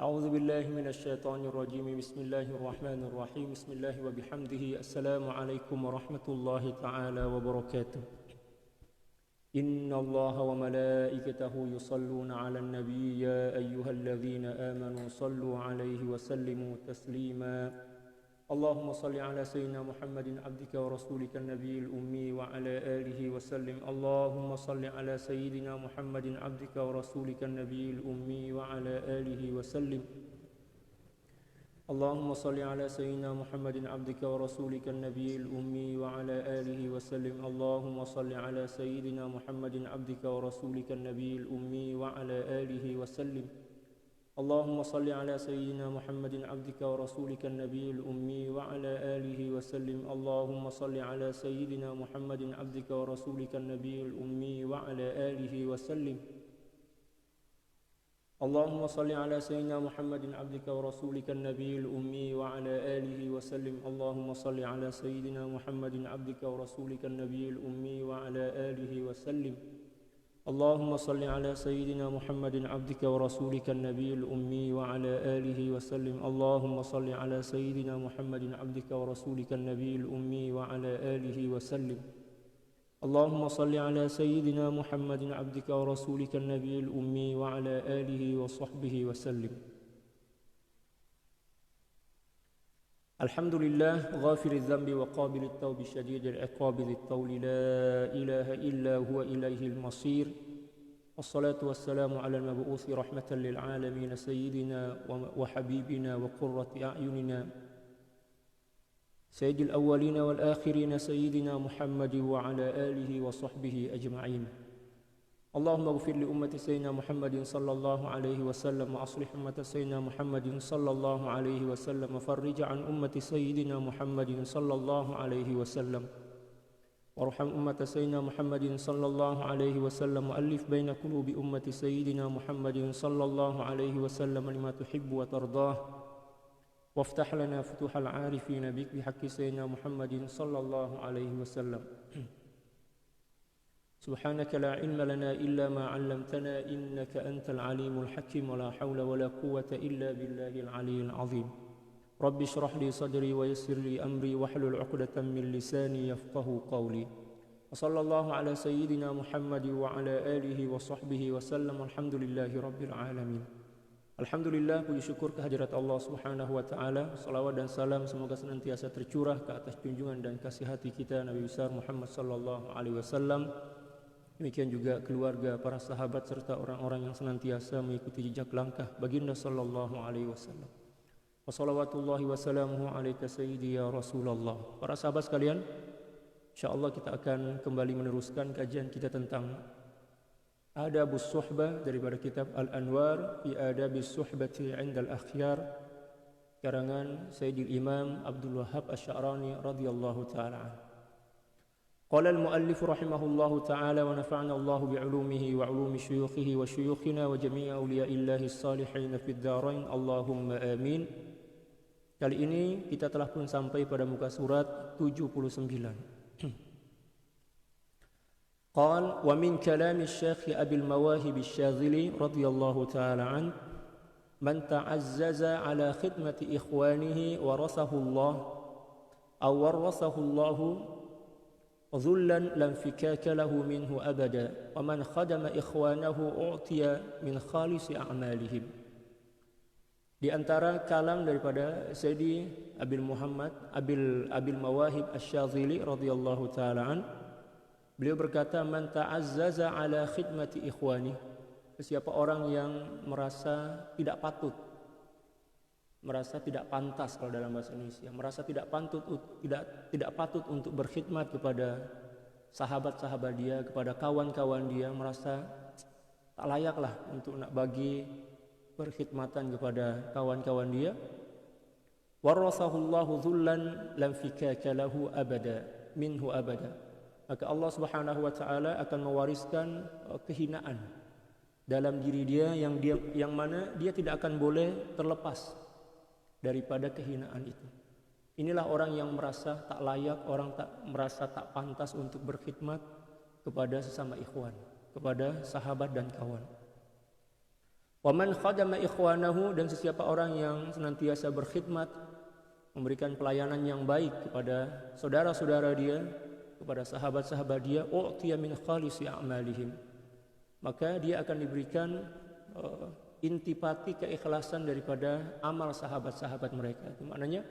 أعوذ بالله من الشيطان الرجيم بسم الله الرحمن الرحيم بسم الله وبحمده السلام عليكم ورحمة الله تعالى وبركاته إن الله وملائكته يصلون على النبي يا أيها الذين آمنوا صلوا عليه وسلموا تسليما اللهم صل على سيدنا محمد عبدك ورسولك النبي الأمي وعلى آله وسلم اللهم صل على سيدنا محمد عبدك ورسولك النبي الأمي وعلى آله وسلم اللهم صل على سيدنا محمد عبدك ورسولك النبي الأمي وعلى آله وسلم اللهم صل على سيدنا محمد عبدك ورسولك النبي الأمي وعلى آله وسلم اللهم صل على سيدنا محمد عبدك ورسولك النبي الأمي وعلى آله وسلم اللهم صل على سيدنا محمد عبدك ورسولك النبي الأمي وعلى آله وسلم اللهم صل على سيدنا محمد عبدك ورسولك النبي الأمي وعلى آله وسلم اللهم صل على سيدنا محمد عبدك ورسولك النبي الأمي وعلى آله وسلم اللهم صل على سيدنا محمد عبدك ورسولك النبي الأمي وعلى آله وسلم اللهم صل على سيدنا محمد عبدك ورسولك النبي الأمي وعلى آله وسلم اللهم صل على سيدنا محمد عبدك ورسولك النبي الأمي وعلى آله وصحبه وسلم الحمد لله غافر الذنب وقابل التوب شديد العقاب ذي الطول لا إله إلا هو إليه المصير والصلاة والسلام على المبعوث رحمة للعالمين سيدنا وحبيبنا وقرة أعيننا سيد الأولين والآخرين سيدنا محمد وعلى آله وصحبه أجمعين اللهم اغفر لأمة سيدنا محمد صلى الله عليه وسلم وأصلح أمة سيدنا محمد صلى الله عليه وسلم وفرج عن أمة سيدنا محمد صلى الله عليه وسلم وارحم أمة سيدنا محمد صلى الله عليه وسلم وألف بين قلوب أمة سيدنا محمد صلى الله عليه وسلم لما تحب وترضاه وافتح لنا فتوح العارفين بك بحق سيدنا محمد صلى الله عليه وسلم سبحانك لا علم لنا إلا ما علمتنا إنك أنت العليم الحكيم ولا حول ولا قوة إلا بالله العلي العظيم رب اشرح لي صدري ويسر لي أمري واحلل عقدة من لساني يفقه قولي وصلى الله على سيدنا محمد وعلى آله وصحبه وسلم الحمد لله رب العالمين. Alhamdulillah, puji syukur kehadirat Allah Subhanahu wa taala. Salawat dan salam semoga senantiasa tercurah ke atas junjungan dan kasih hati kita Nabi besar Muhammad sallallahu alaihi wasallam. Demikian juga keluarga, para sahabat serta orang-orang yang senantiasa mengikuti jejak langkah baginda sallallahu alaihi wasallam. Wassalawatullahi wassalamuhu alaika sayyidi ya Rasulullah. Para sahabat sekalian, insyaallah kita akan kembali meneruskan kajian kita tentang Adabus Suhbah daripada kitab Al-Anwar fi Adabis Suhbati 'inda al-Akhyar karangan Sayyidil Imam Abdul Wahhab Asy-Sya'rani radhiyallahu taala. Qala al-muallif rahimahullahu taala wa nafa'ana Allahu bi'ulumihi wa 'ulumi syuyukhihi wa syuyukhina wa jami'i awliya'illahi as-salihin fid dharain Allahumma amin. Kali ini kita telah pun sampai pada muka surat 79. قال ومن كلام الشيخ أبي المواهب الشاذلي رضي الله تعالى عنه من تعزز على خدمة إخوانه ورثه الله أو ورثه الله ذلا لا انفكاك له منه أبدا ومن خدم إخوانه أعطي من خالص أعمالهم. Di antara kalam daripada Sayyidi Abil Mawahib Asy-Syadzili radhiyallahu taala an, beliau berkata, man ta'azzaza ala khidmati ikhwani, siapa orang yang merasa tidak patut, merasa tidak pantas kalau dalam bahasa Indonesia, merasa tidak patut untuk berkhidmat kepada sahabat-sahabat dia, kepada kawan-kawan dia, merasa tak layaklah untuk nak bagi perkhidmatan kepada kawan-kawan dia. Warasahullahu dhullan lam fikaka lahu abada minhu abada. Maka Allah Subhanahu wa taala akan mewariskan kehinaan dalam diri dia yang mana dia tidak akan boleh terlepas daripada kehinaan itu. Inilah orang yang merasa tak layak, orang merasa tak pantas untuk berkhidmat kepada sesama ikhwan, kepada sahabat dan kawan. Wa man khadama ikhwanahu, dan sesiapa orang yang senantiasa berkhidmat, memberikan pelayanan yang baik kepada saudara-saudara dia, kepada sahabat-sahabat dia, u'tiya min khalisi a'malihim, maka dia akan diberikan intipati keikhlasan daripada amal sahabat-sahabat mereka. Itu maknanya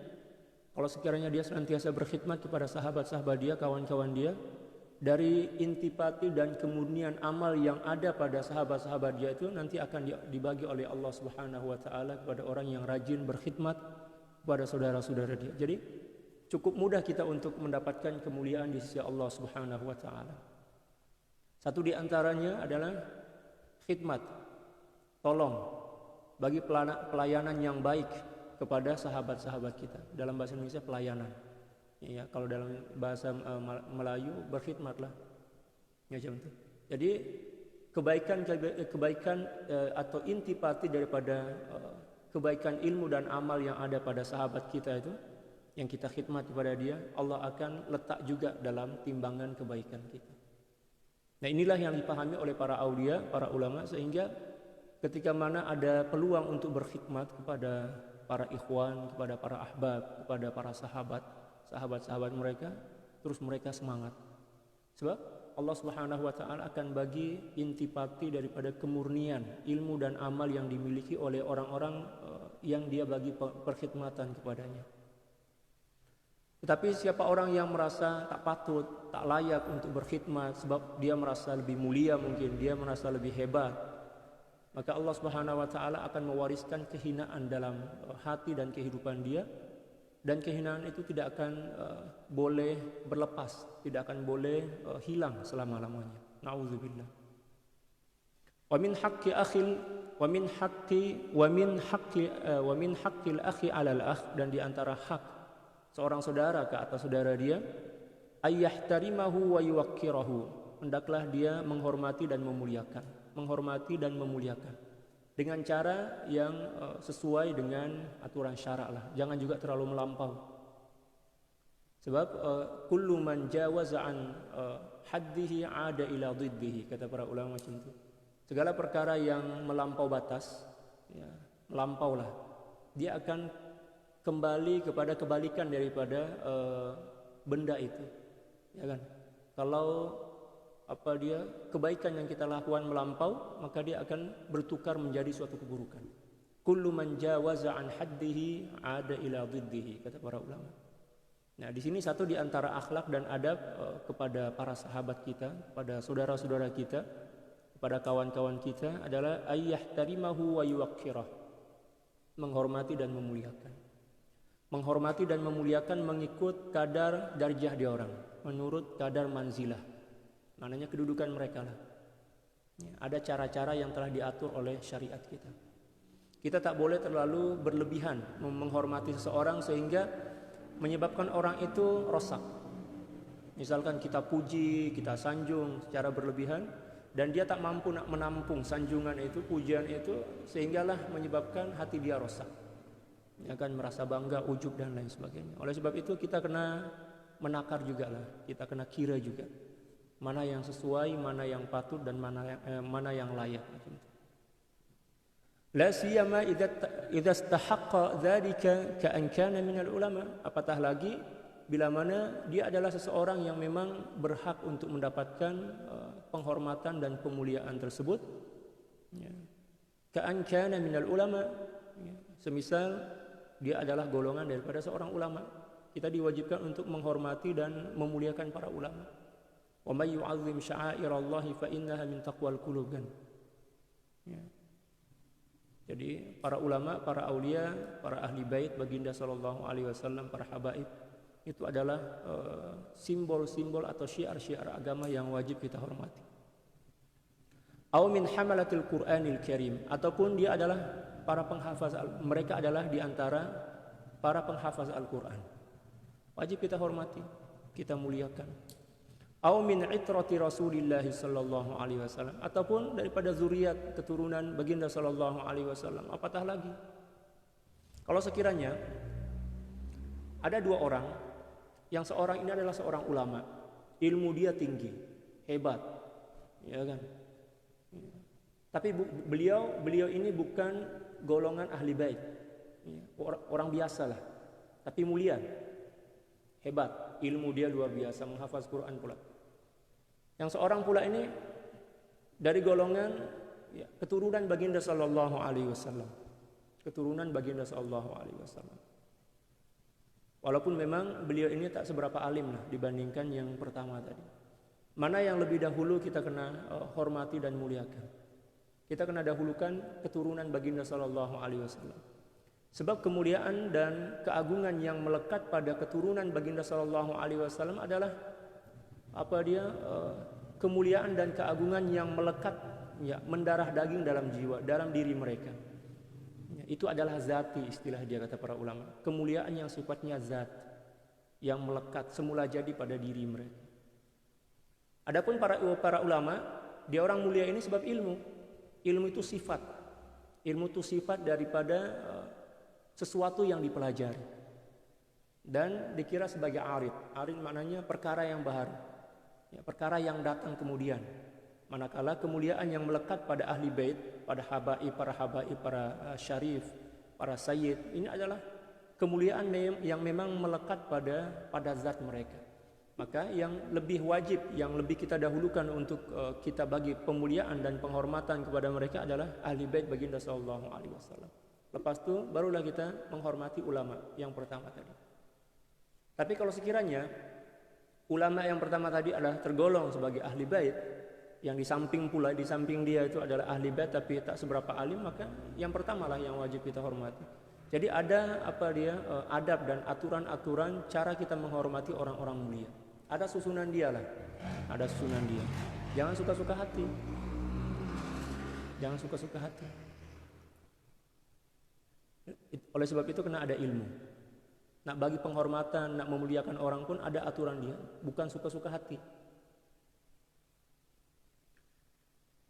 kalau sekiranya dia senantiasa berkhidmat kepada sahabat-sahabat dia, kawan-kawan dia, dari intipati dan kemurnian amal yang ada pada sahabat-sahabat dia itu nanti akan dibagi oleh Allah Subhanahu wa taala kepada orang yang rajin berkhidmat kepada saudara-saudara dia. Jadi cukup mudah kita untuk mendapatkan kemuliaan di sisi Allah Subhanahu wa taala. Satu di antaranya adalah khidmat, tolong, bagi pelayanan yang baik kepada sahabat-sahabat kita. Dalam bahasa Indonesia pelayanan. Ya, kalau dalam bahasa Melayu berkhidmatlah. Ya, macam itu. Jadi kebaikan atau intipati daripada kebaikan ilmu dan amal yang ada pada sahabat kita itu, yang kita khidmat kepada dia, Allah akan letak juga dalam timbangan kebaikan kita. Nah, inilah yang dipahami oleh para aulia, para ulama, sehingga ketika mana ada peluang untuk berkhidmat kepada para ikhwan, kepada para ahbab, kepada para sahabat-sahabat mereka, terus mereka semangat. Sebab Allah Subhanahu wa taala akan bagi intipati daripada kemurnian ilmu dan amal yang dimiliki oleh orang-orang yang dia bagi perkhidmatan kepadanya. Tetapi siapa orang yang merasa tak patut, tak layak untuk berkhidmat sebab dia merasa lebih mulia, mungkin dia merasa lebih hebat, maka Allah Subhanahu wa taala akan mewariskan kehinaan dalam hati dan kehidupan dia. Dan kehinaan itu tidak akan boleh berlepas, tidak akan boleh hilang selama-lamanya. Nauzubillah. Wa min haqqi akhil wa min haqqil akhi 'alal akh, dan di antara hak seorang saudara ke atas saudara dia, ayyahtarimahu wa yuwaqqirahu, hendaklah dia menghormati dan memuliakan dengan cara yang sesuai dengan aturan syarak lah. Jangan juga terlalu melampau. Sebab kullu man jawaza an haddihi ada ila dhiddihi, kata para ulama macam itu. Segala perkara yang melampau batas, ya, melampaulah, dia akan kembali kepada kebalikan daripada benda itu. Ya kan? Kalau kebaikan yang kita lakukan melampau, maka dia akan bertukar menjadi suatu keburukan. Kullu man jawaza an haddihi ada ila dhiddihi, kata para ulama. Nah, di sini satu di antara akhlak dan adab kepada para sahabat kita, kepada saudara-saudara kita, kepada kawan-kawan kita adalah ayyahtarimahu wa yuwaqqirah, menghormati dan memuliakan. Menghormati dan memuliakan mengikut kadar darjah dia orang, menurut kadar manzilah. Maknanya kedudukan mereka lah. Ya, ada cara-cara yang telah diatur oleh syariat kita. Kita tak boleh terlalu berlebihan menghormati seseorang sehingga menyebabkan orang itu rosak. Misalkan kita puji, kita sanjung secara berlebihan, dan dia tak mampu nak menampung sanjungan itu, pujian itu, sehinggalah menyebabkan hati dia rosak. Dia akan merasa bangga, ujub dan lain sebagainya. Oleh sebab itu kita kena menakar juga lah, kita kena kira juga. Mana yang sesuai, mana yang patut, dan mana yang layak. La siyama idza istahaqqa dzalika ka an kana minal ulama. Apatah lagi bila mana dia adalah seseorang yang memang berhak untuk mendapatkan penghormatan dan pemuliaan tersebut. Ka an kana minal ulama. Semisal dia adalah golongan daripada seorang ulama. Kita diwajibkan untuk menghormati dan memuliakan para ulama. Wa may yu'azzim sya'airallahi fa innaha min taqwal qulub. Ya. Jadi para ulama, para aulia, para ahli bait baginda sallallahu alaihi wasallam, para habaib, itu adalah simbol-simbol atau syiar-syiar agama yang wajib kita hormati. Au min hamalatil Qur'anil Karim, ataupun dia adalah para penghafaz, mereka adalah di antara para penghafaz Al-Qur'an. Wajib kita hormati, kita muliakan. Au min itrati Rasulillah sallallahu alaihi wasallam, ataupun daripada zuriat keturunan baginda sallallahu alaihi wasallam. Apatah lagi kalau sekiranya ada dua orang, yang seorang ini adalah seorang ulama, ilmu dia tinggi, hebat, ya kan? Tapi beliau ini bukan golongan ahli bait. Orang biasa lah. Tapi mulia. Hebat. Ilmu dia luar biasa. Menghafaz Quran pula. Yang seorang pula ini dari golongan keturunan baginda sallallahu alaihi wasallam. Keturunan baginda sallallahu alaihi wasallam. Walaupun memang beliau ini tak seberapa alim lah dibandingkan yang pertama tadi. Mana yang lebih dahulu kita kena hormati dan muliakan. Kita kena dahulukan keturunan baginda sallallahu alaihi wasallam. Sebab kemuliaan dan keagungan yang melekat pada keturunan baginda sallallahu alaihi wasallam adalah kemuliaan dan keagungan yang melekat mendarah daging dalam jiwa, dalam diri mereka. Itu adalah zati, istilah dia kata para ulama. Kemuliaan yang sifatnya zat, yang melekat semula jadi pada diri mereka. Adapun para ulama, dia orang mulia ini sebab ilmu. Ilmu itu sifat. Ilmu itu sifat daripada sesuatu yang dipelajari. Dan dikira sebagai arid. Arid maknanya perkara yang baru. Perkara yang datang kemudian. Manakala kemuliaan yang melekat pada ahli bait, pada para habaib, para syarif, para sayyid, ini adalah kemuliaan yang memang melekat pada zat mereka. Maka yang lebih wajib, yang lebih kita dahulukan untuk kita bagi pemuliaan dan penghormatan kepada mereka adalah ahli bait baginda sallallahu alaihi wasallam. Lepas itu barulah kita menghormati ulama yang pertama tadi. Tapi kalau sekiranya ulama yang pertama tadi adalah tergolong sebagai ahli bait, yang di samping dia itu adalah ahli bait tapi tak seberapa alim, maka yang pertamalah yang wajib kita hormati. Jadi ada adab dan aturan-aturan cara kita menghormati orang-orang mulia. Ada susunan dia lah. Ada susunan dia. Jangan suka-suka hati. Jangan suka-suka hati. Oleh sebab itu kena ada ilmu. Nak bagi penghormatan, nak memuliakan orang pun ada aturan dia. Bukan suka-suka hati.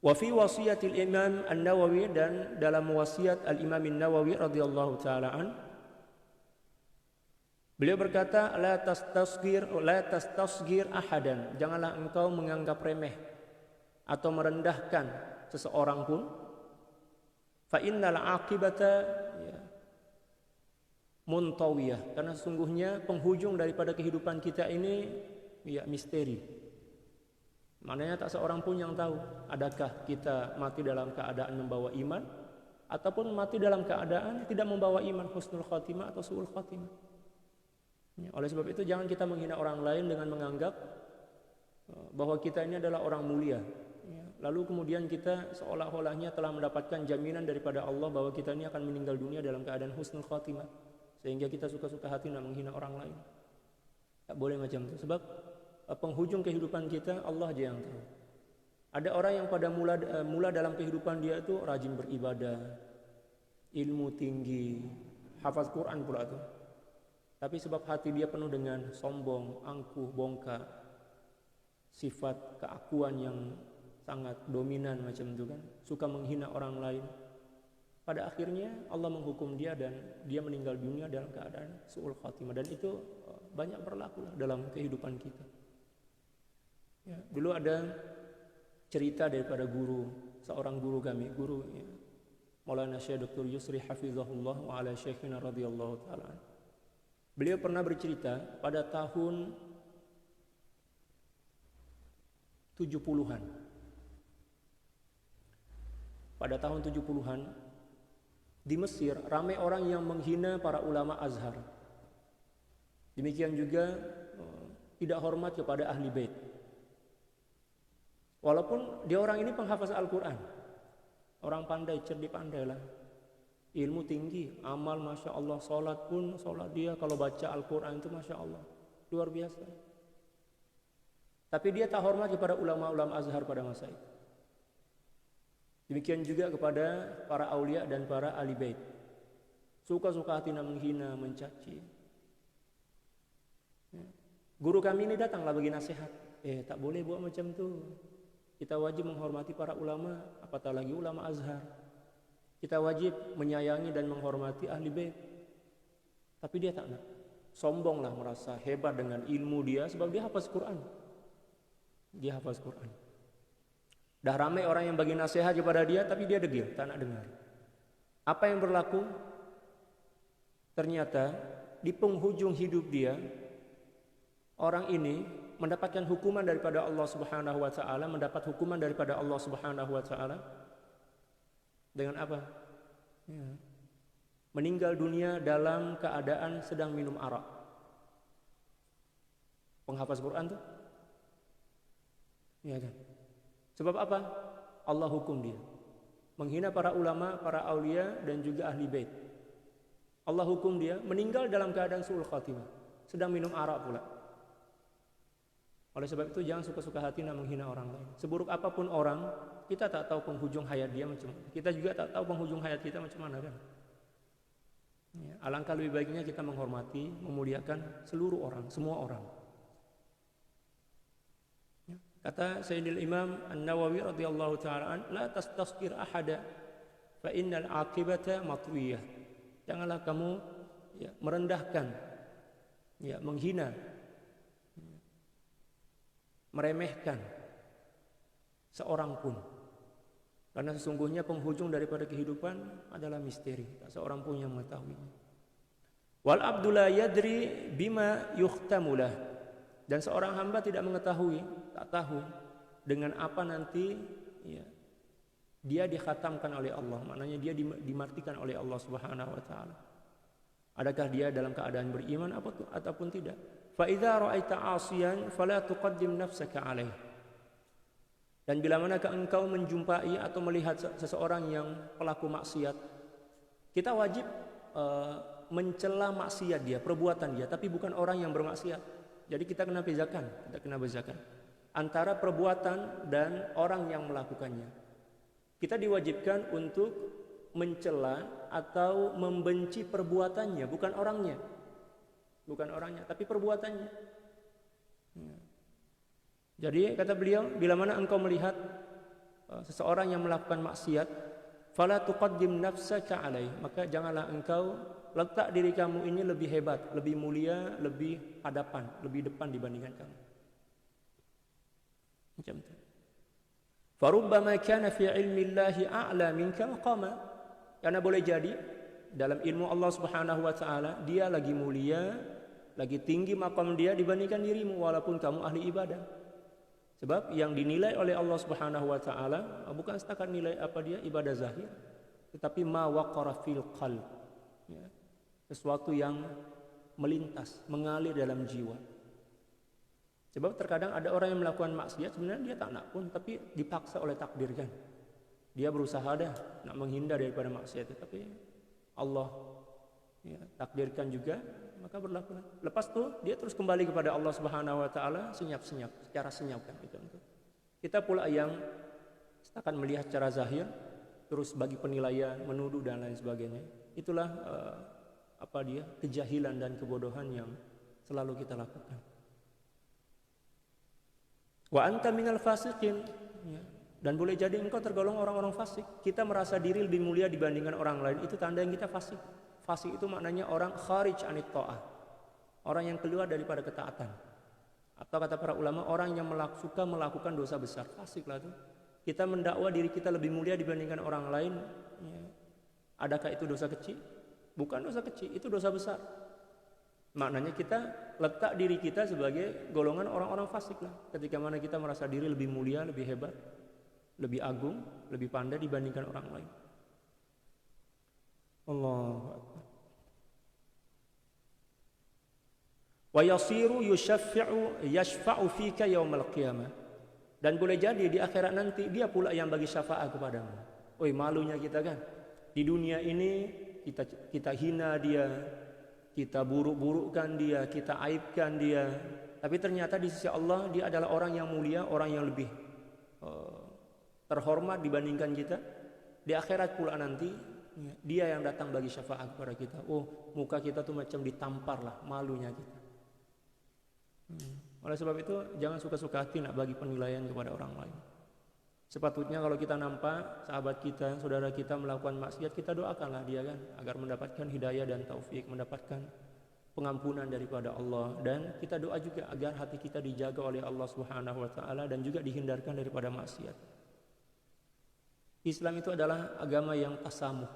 Wa fi wasiyatil Imam An-Nawawi, dan dalam wasiat Al-Imam An-Nawawi radhiyallahu taala an, beliau berkata, la tastasghir ahadan, janganlah engkau menganggap remeh atau merendahkan seseorang pun. Fa innal aqibata muntawiyah, karena sesungguhnya penghujung daripada kehidupan kita ini misteri. Maknanya tak seorang pun yang tahu adakah kita mati dalam keadaan membawa iman ataupun mati dalam keadaan tidak membawa iman, husnul khatimah atau su'ul khatimah. Oleh sebab itu jangan kita menghina orang lain dengan menganggap bahwa kita ini adalah orang mulia. Lalu kemudian kita seolah-olahnya telah mendapatkan jaminan daripada Allah bahwa kita ini akan meninggal dunia dalam keadaan husnul khatimah, sehingga kita suka-suka hati nak menghina orang lain. Tak boleh macam itu. Sebab penghujung kehidupan kita Allah aja yang tahu. Ada orang yang pada mula dalam kehidupan dia itu rajin beribadah, ilmu tinggi, hafaz Quran pula tuh. Tapi sebab hati dia penuh dengan sombong, angkuh, bongkar, sifat keakuan yang sangat dominan macam itu kan, suka menghina orang lain. Pada akhirnya Allah menghukum dia dan dia meninggal dunia dalam keadaan su'ul khatimah, dan itu banyak berlaku dalam kehidupan kita. Ya, dulu ada cerita daripada seorang guru kami, Maulana Syekh Dr. Yusri Hafizahullah wa ala Syekhina radhiyallahu ta'ala. Beliau pernah bercerita pada tahun 70-an. Pada tahun 70-an di Mesir ramai orang yang menghina para ulama Azhar. Demikian juga tidak hormat kepada ahli bait. Walaupun dia orang ini penghafaz Al-Quran, orang pandai, cerdik pandai lah, ilmu tinggi, amal masya Allah, sholat pun sholat dia kalau baca Al-Quran itu masya Allah luar biasa. Tapi dia tak hormat kepada ulama-ulama Azhar pada masa itu. Demikian juga kepada para aulia dan para ahli bait. Suka-suka hati nak menghina, mencaci. Guru kami ini datanglah bagi nasihat. Tak boleh buat macam tu. Kita wajib menghormati para ulama, apatah lagi ulama Azhar. Kita wajib menyayangi dan menghormati ahli bait. Tapi dia tak nak. Sombonglah, merasa hebat dengan ilmu dia sebab dia hafaz Quran. Dia hafaz Quran. Dah ramai orang yang bagi nasihat kepada dia, tapi dia degil, tak nak dengar. Apa yang berlaku? Ternyata di penghujung hidup dia, orang ini mendapatkan hukuman daripada Allah Subhanahu wa taala, mendapat hukuman daripada Allah Subhanahu wa taala dengan apa? Ya. Meninggal dunia dalam keadaan sedang minum arak. Penghafaz Quran tuh? Ya kan? Sebab apa? Allah hukum dia. Menghina para ulama, para aulia dan juga ahli bait. Allah hukum dia meninggal dalam keadaan su'ul khatimah, sedang minum arak pula. Oleh sebab itu jangan suka-suka hati nak menghina orang lain. Seburuk apapun orang, kita tak tahu penghujung hayat dia macam mana. Kita juga tak tahu penghujung hayat kita macam mana kan. Ya, alangkah lebih baiknya kita menghormati, memuliakan seluruh orang, semua orang. Ya, kata Sayyidil Imam An-Nawawi radhiyallahu ta'ala an, la tastasqir ahada fa innal aqibata matwiyah. Janganlah kamu merendahkan, menghina, meremehkan seorang pun, karena sesungguhnya penghujung daripada kehidupan adalah misteri, tak seorang pun yang mengetahuinya. Wal abdu la yadri bima yukhtamulah, dan seorang hamba tidak mengetahui, tak tahu dengan apa nanti dia dikhatamkan oleh Allah, maknanya dia dimatikan oleh Allah Subhanahu wa taala. Adakah dia dalam keadaan beriman ataupun tidak? Fa idza ra'aita 'asiyan fala tuqaddim nafsaka 'alaihi. Dan bila manakah engkau menjumpai atau melihat seseorang yang pelaku maksiat, kita wajib mencela maksiat dia, perbuatan dia, tapi bukan orang yang bermaksiat. Jadi kita kena bezakan, antara perbuatan dan orang yang melakukannya. Kita diwajibkan untuk mencela atau membenci perbuatannya, bukan orangnya. Bukan orangnya, tapi perbuatannya. Jadi kata beliau, bila mana engkau melihat seseorang yang melakukan maksiat, fala tuqaddim nafsaka alaih, maka janganlah engkau letak diri kamu ini lebih hebat, lebih mulia, lebih hadapan, lebih depan dibandingkan kamu. Macam itu. Farubbama kana fi ilmi Allahi a'la minka maqama. Karena boleh jadi dalam ilmu Allah Subhanahu wa taala dia lagi mulia, lagi tinggi maqam dia dibandingkan dirimu walaupun kamu ahli ibadah. Sebab yang dinilai oleh Allah Subhanahu wa taala bukan setakat nilai apa dia ibadah zahir, tetapi ma waqara fil qalb. Ya. Sesuatu yang melintas, mengalir dalam jiwa. Sebab terkadang ada orang yang melakukan maksiat sebenarnya dia tak nak pun, tapi dipaksa oleh takdir kan. Dia berusaha dah nak menghindar daripada maksiat itu, tapi Allah takdirkan juga, maka berlaku. Lepas tu dia terus kembali kepada Allah Subhanahu wa taala senyap-senyap, secara senyap kan itu. Kita pula yang akan melihat secara zahir, terus bagi penilaian, menuduh dan lain sebagainya. Itulah kejahilan dan kebodohan yang selalu kita lakukan. Wa anta minal fasiqin, dan boleh jadi engkau tergolong orang-orang fasik. Kita merasa diri lebih mulia dibandingkan orang lain, itu tanda yang kita fasik. Fasik itu maknanya orang kharij anit ta'ah, orang yang keluar daripada ketaatan. Atau kata para ulama, orang yang suka melakukan dosa besar, fasik lah itu. Kita mendakwa diri kita lebih mulia dibandingkan orang lain, adakah itu dosa kecil? Bukan dosa kecil, itu dosa besar. Maknanya kita letak diri kita sebagai golongan orang-orang fasik lah. Ketika mana kita merasa diri lebih mulia, lebih hebat, lebih agung, lebih pandai dibandingkan orang lain. Allahu Akbar. Wa yasiru yashfa'u fika yaumal qiyamah. Dan boleh jadi di akhirat nanti dia pula yang bagi syafaat kepadamu. Oi, malunya kita kan. Di dunia ini kita hina dia, kita buruk-burukkan dia, kita aibkan dia. Tapi ternyata di sisi Allah dia adalah orang yang mulia, orang yang lebih terhormat dibandingkan kita. Di akhirat pula nanti dia yang datang bagi syafaat kepada kita. Oh, muka kita tuh macam ditampar lah, malunya kita. Oleh sebab itu jangan suka-suka hati nak bagi penilaian kepada orang lain. Sepatutnya kalau kita nampak sahabat kita, saudara kita melakukan maksiat, kita doakanlah dia kan, agar mendapatkan hidayah dan taufik, mendapatkan pengampunan daripada Allah. Dan kita doa juga agar hati kita dijaga oleh Allah Subhanahu wa taala dan juga dihindarkan daripada maksiat. Islam itu adalah agama yang tasamuh,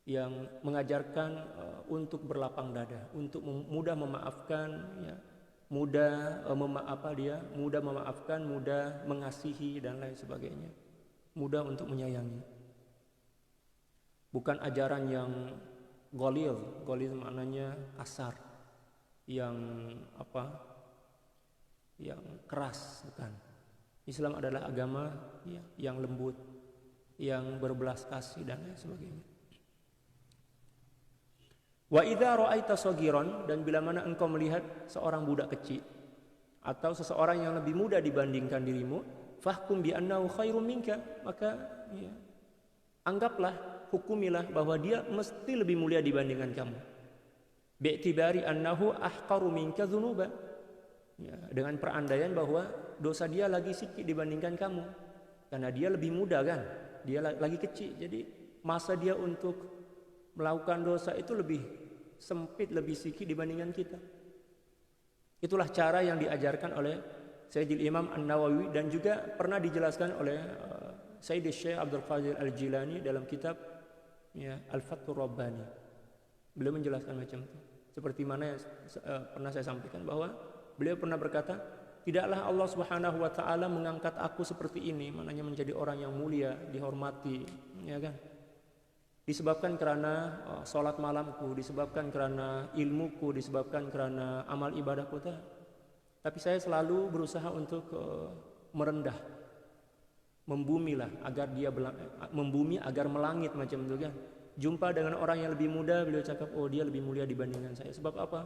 yang mengajarkan untuk berlapang dada, untuk mudah memaafkan, ya, mudah mudah memaafkan, mudah mengasihi dan lain sebagainya, mudah untuk menyayangi. Bukan ajaran yang ghalidh maknanya kasar, yang yang keras, bukan. Islam adalah agama yang lembut, yang berbelas kasih dan lain sebagainya. Wa idza ra'aita saghiran, dan bila mana engkau melihat seorang budak kecil atau seseorang yang lebih muda dibandingkan dirimu, fahkum bi annahu khairum minka, maka anggaplah, hukumilah bahwa dia mesti lebih mulia dibandingkan kamu. Bi'tibari annahu ahqaru minka dzunuba, dengan perandaian bahwa dosa dia lagi sedikit dibandingkan kamu, karena dia lebih muda kan, dia lagi kecil, jadi masa dia untuk melakukan dosa itu lebih sempit, lebih sedikit dibandingkan kita. Itulah cara yang diajarkan oleh Sayyidil Imam An-Nawawi, dan juga pernah dijelaskan oleh Sayyid Syekh Abdul Qadir Al-Jilani dalam kitab Al-Fathur Rabbani. Beliau menjelaskan macam itu. Seperti mana yang pernah saya sampaikan, bahwa beliau pernah berkata, tidaklah Allah Subhanahu wa taala mengangkat aku seperti ini, maknanya menjadi orang yang mulia, dihormati, ya kan? Disebabkan karena salat malamku, disebabkan karena ilmuku, disebabkan karena amal ibadahku. Tapi saya selalu berusaha untuk merendah, membumilah agar dia membumi agar melangit macam itu kan. Jumpa dengan orang yang lebih muda, beliau cakap, oh dia lebih mulia dibandingkan saya. Sebab apa?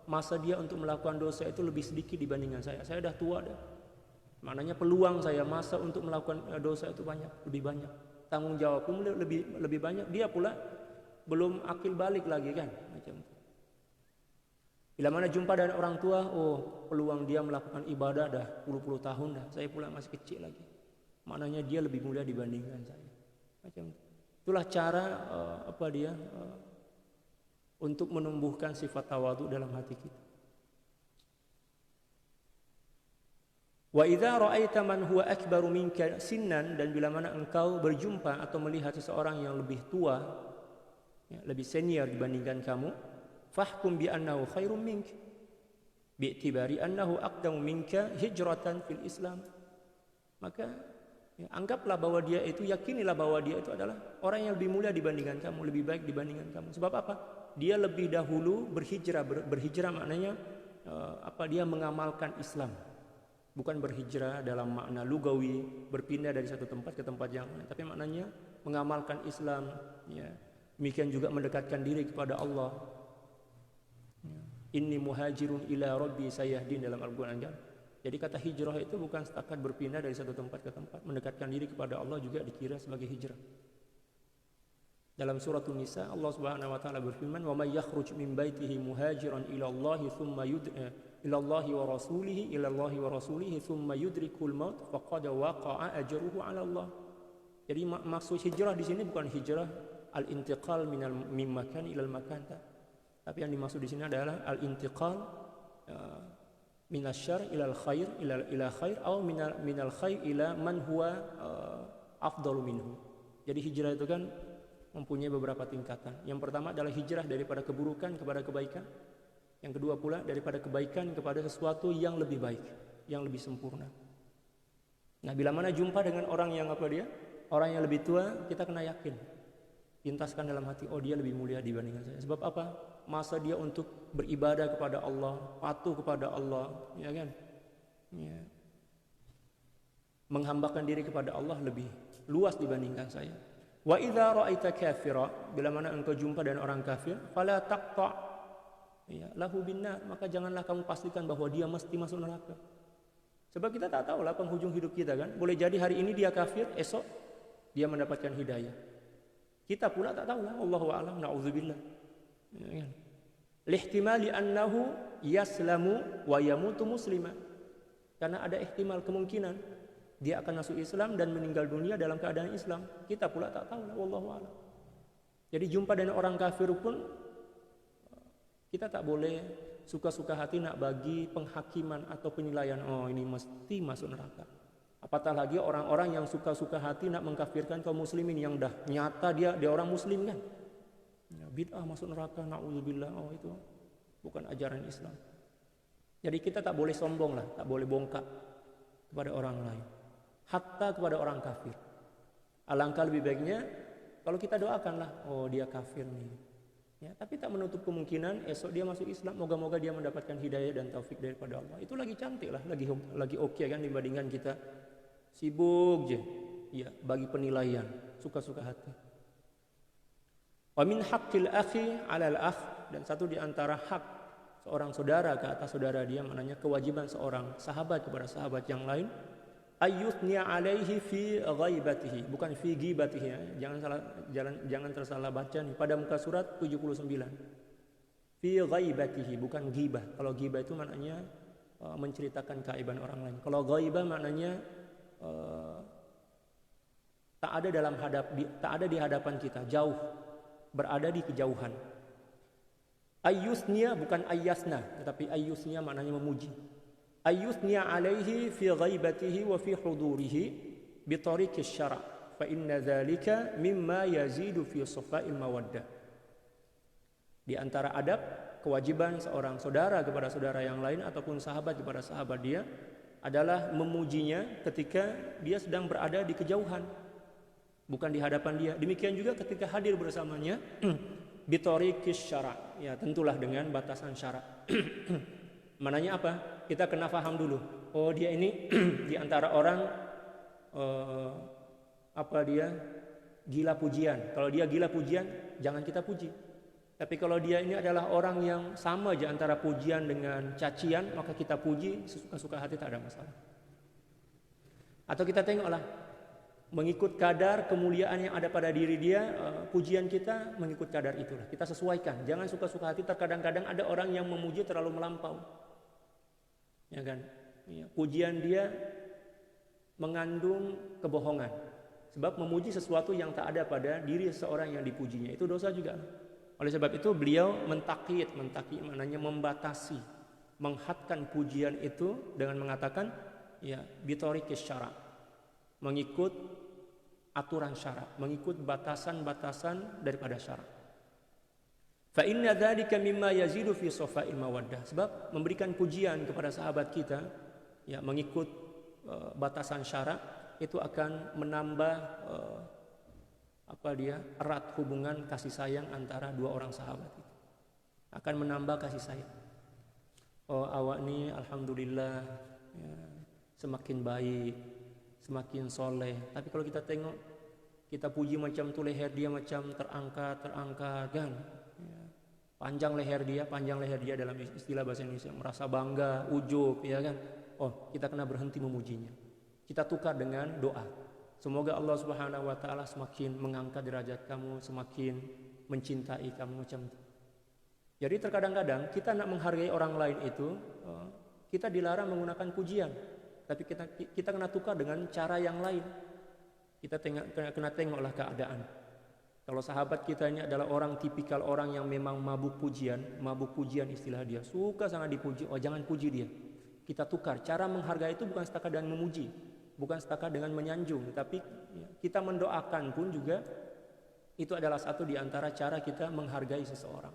Masa dia untuk melakukan dosa itu lebih sedikit dibandingkan saya. Saya dah tua dah. Maknanya peluang saya masa untuk melakukan dosa itu lebih banyak. Tanggung jawabku lebih banyak. Dia pula belum akil balik lagi kan, macam itu. Bila mana jumpa dengan orang tua, oh peluang dia melakukan ibadah dah puluh-puluh tahun dah. Saya pula masih kecil lagi. Maknanya dia lebih mulia dibandingkan saya. Macam itu. Itulah cara untuk menumbuhkan sifat tawadhu dalam hati kita. Wa idza ra'aita man huwa akbaru minka sinnan, dan bila mana engkau berjumpa atau melihat seseorang yang lebih tua, lebih senior dibandingkan kamu, fahkum bi annahu khairum mink bi'tibari annahu aqdamu minka hijratan fil Islam. Maka anggaplah bahwa dia itu, yakinilah bahwa dia itu adalah orang yang lebih mulia dibandingkan kamu, lebih baik dibandingkan kamu. Sebab apa? Dia lebih dahulu berhijrah. Berhijrah maknanya dia mengamalkan Islam. Bukan berhijrah dalam makna lugawi, berpindah dari satu tempat ke tempat yang lain, tapi maknanya mengamalkan Islam, ya. Demikian juga mendekatkan diri kepada Allah. Inni muhajirun ila rabbi sayahdin dalam Al-Qur'an. Jadi kata hijrah itu bukan setakat berpindah dari satu tempat ke tempat, mendekatkan diri kepada Allah juga dikira sebagai hijrah. Dalam surah An-Nisa Allah Subhanahu wa taala berfirman, "Wa may yakhruj min baitihi muhajiran ila Allah thumma wa rasulihi thumma yudrikul maut faqad waqa'a ajruhu 'ala Allah." Jadi maksud hijrah di sini bukan hijrah al-intiqal min makan ila makan, tapi yang dimaksud di sini adalah al-intiqal minasyarr ila al-khair ila khair atau minal khair ila man huwa afdalu minhu. Jadi hijrah itu kan mempunyai beberapa tingkatan. Yang pertama adalah hijrah daripada keburukan kepada kebaikan. Yang kedua pula daripada kebaikan kepada sesuatu yang lebih baik, yang lebih sempurna. Nah, bila mana jumpa dengan orang yang orang yang lebih tua, kita kena yakin, pintaskan dalam hati, oh dia lebih mulia dibandingkan saya. Sebab apa? Masa dia untuk beribadah kepada Allah, patuh kepada Allah, ya kan? Ya. Menghambakan diri kepada Allah lebih luas dibandingkan saya. Wa idza ra'aita kafira, bila mana engkau jumpa dengan orang kafir, fala taqta lahu binnar, maka janganlah kamu pastikan bahwa dia mesti masuk neraka. Sebab kita tak tahu lah penghujung hidup kita kan. Boleh jadi hari ini dia kafir, esok dia mendapatkan hidayah. Kita pula tak tahu lah, Allahu a'lam, na'udzubillah. Ya kan? Lihtimali annahu yaslamu wa yamutu muslima. Karena ada ihtimal, kemungkinan dia akan masuk Islam dan meninggal dunia dalam keadaan Islam. Kita pula tak tahu lah, wallahu a'lam. Jadi jumpa dengan orang kafir pun kita tak boleh suka-suka hati nak bagi penghakiman atau penilaian, oh ini mesti masuk neraka. Apatah lagi orang-orang yang suka-suka hati nak mengkafirkan kaum muslimin yang dah nyata dia orang muslim kan. Ya, bid'ah masuk neraka, na'udzubillah. Oh, itu bukan ajaran Islam. Jadi kita tak boleh sombong lah, tak boleh bongkak kepada orang lain, hatta kepada orang kafir. Alangkah lebih baiknya kalau kita doakanlah, oh dia kafir nih. Ya, tapi tak menutup kemungkinan esok dia masuk Islam, moga-moga dia mendapatkan hidayah dan taufik daripada Allah. Itu lagi cantik lah, lagi oke kan dibandingkan kita sibuk je, ya bagi penilaian, suka-suka hati. Wa min haqqil akhi 'alal akh, dan satu di antara hak seorang saudara ke atas saudara dia, maknanya kewajiban seorang sahabat kepada sahabat yang lain, ayyuthniya 'alaihi fi ghaibatihi, bukan fi ghibatihi ya. Jangan tersalah baca nih pada muka surat 79. Fi ghaibatihi, bukan ghibah. Kalau ghibah itu maknanya menceritakan keaiban orang lain. Kalau ghaibah maknanya tak ada di hadapan kita, jauh, berada di kejauhan. Ayyusnya bukan ayyasna, tetapi ayyusnya maknanya memuji. Ayyusnya alaihi fi ghaibatihi wa fi hudurihi bi tariqis syara' fa inna dzalika mimma yazidu fi safa'il mawaddah. Di antara adab kewajiban seorang saudara kepada saudara yang lain ataupun sahabat kepada sahabat dia adalah memujinya ketika dia sedang berada di kejauhan, bukan di hadapan dia. Demikian juga ketika hadir bersamanya bitariqis syara', ya tentulah dengan batasan syarak. Mananya apa? Kita kena faham dulu. Oh dia ini di antara orang dia gila pujian. Kalau dia gila pujian, jangan kita puji. Tapi kalau dia ini adalah orang yang sama aja antara pujian dengan cacian, maka kita puji sesuka-suka hati, tak ada masalah. Atau kita tengoklah, mengikut kadar kemuliaan yang ada pada diri dia, pujian kita mengikut kadar itulah. Kita sesuaikan, jangan suka-suka hati. Terkadang-kadang ada orang yang memuji terlalu melampau, ya kan? Ya, pujian dia mengandung kebohongan, sebab memuji sesuatu yang tak ada pada diri seseorang yang dipujinya, itu dosa juga. Oleh sebab itu beliau mentakid maknanya membatasi, menghadkan pujian itu dengan mengatakan ya bitariqis syara', mengikut aturan syara', mengikut batasan-batasan daripada syara'. Fa inna dzalika mimma yazidu fi safa'il mawaddah, sebab memberikan pujian kepada sahabat kita ya mengikut batasan syara' itu akan menambah erat hubungan kasih sayang antara dua orang sahabat itu. Akan menambah kasih sayang. Oh awak ni alhamdulillah ya, semakin baik, semakin soleh. Tapi kalau kita tengok, kita puji macam tu leher dia macam terangkat kan ya. Panjang leher dia dalam istilah bahasa Indonesia, merasa bangga, ujub ya kan. Oh kita kena berhenti memujinya. Kita tukar dengan doa. Semoga Allah Subhanahu wa taala semakin mengangkat derajat kamu, semakin mencintai kamu macam itu. Jadi terkadang-kadang kita nak menghargai orang lain itu, kita dilarang menggunakan pujian, tapi kita kena tukar dengan cara yang lain. Kita kena tengoklah keadaan. Kalau sahabat kita ini adalah orang tipikal orang yang memang mabuk pujian istilah dia, suka sangat dipuji, oh jangan puji dia. Kita tukar, cara menghargai itu bukan setakat dengan memuji, bukan setakat dengan menyanjung, tapi kita mendoakan pun juga itu adalah satu di antara cara kita menghargai seseorang.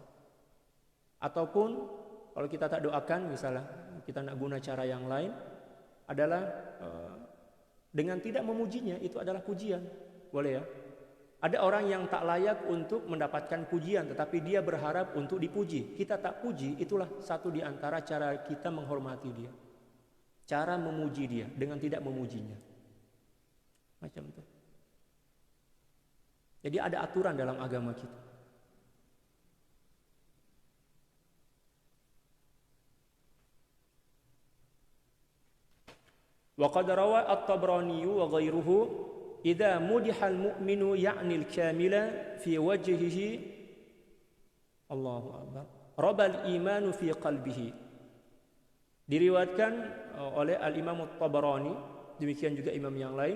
Ataupun kalau kita tak doakan, misalnya kita nak guna cara yang lain, adalah dengan tidak memujinya, itu adalah pujian. Boleh ya? Ada orang yang tak layak untuk mendapatkan pujian, tetapi dia berharap untuk dipuji. Kita tak puji, itulah satu di antara cara kita menghormati dia. Cara memuji dia dengan tidak memujinya. Macam itu. Jadi ada aturan dalam agama kita. Wa qad rawa at-Tabrani wa ghairuhu idza mudiha al-mu'minu ya'ni al-kamila fi wajhihi Allahu akbar rabal imanu fi qalbihi. Diriwayatkan oleh Al-Imam At-Tabarani, demikian juga imam yang lain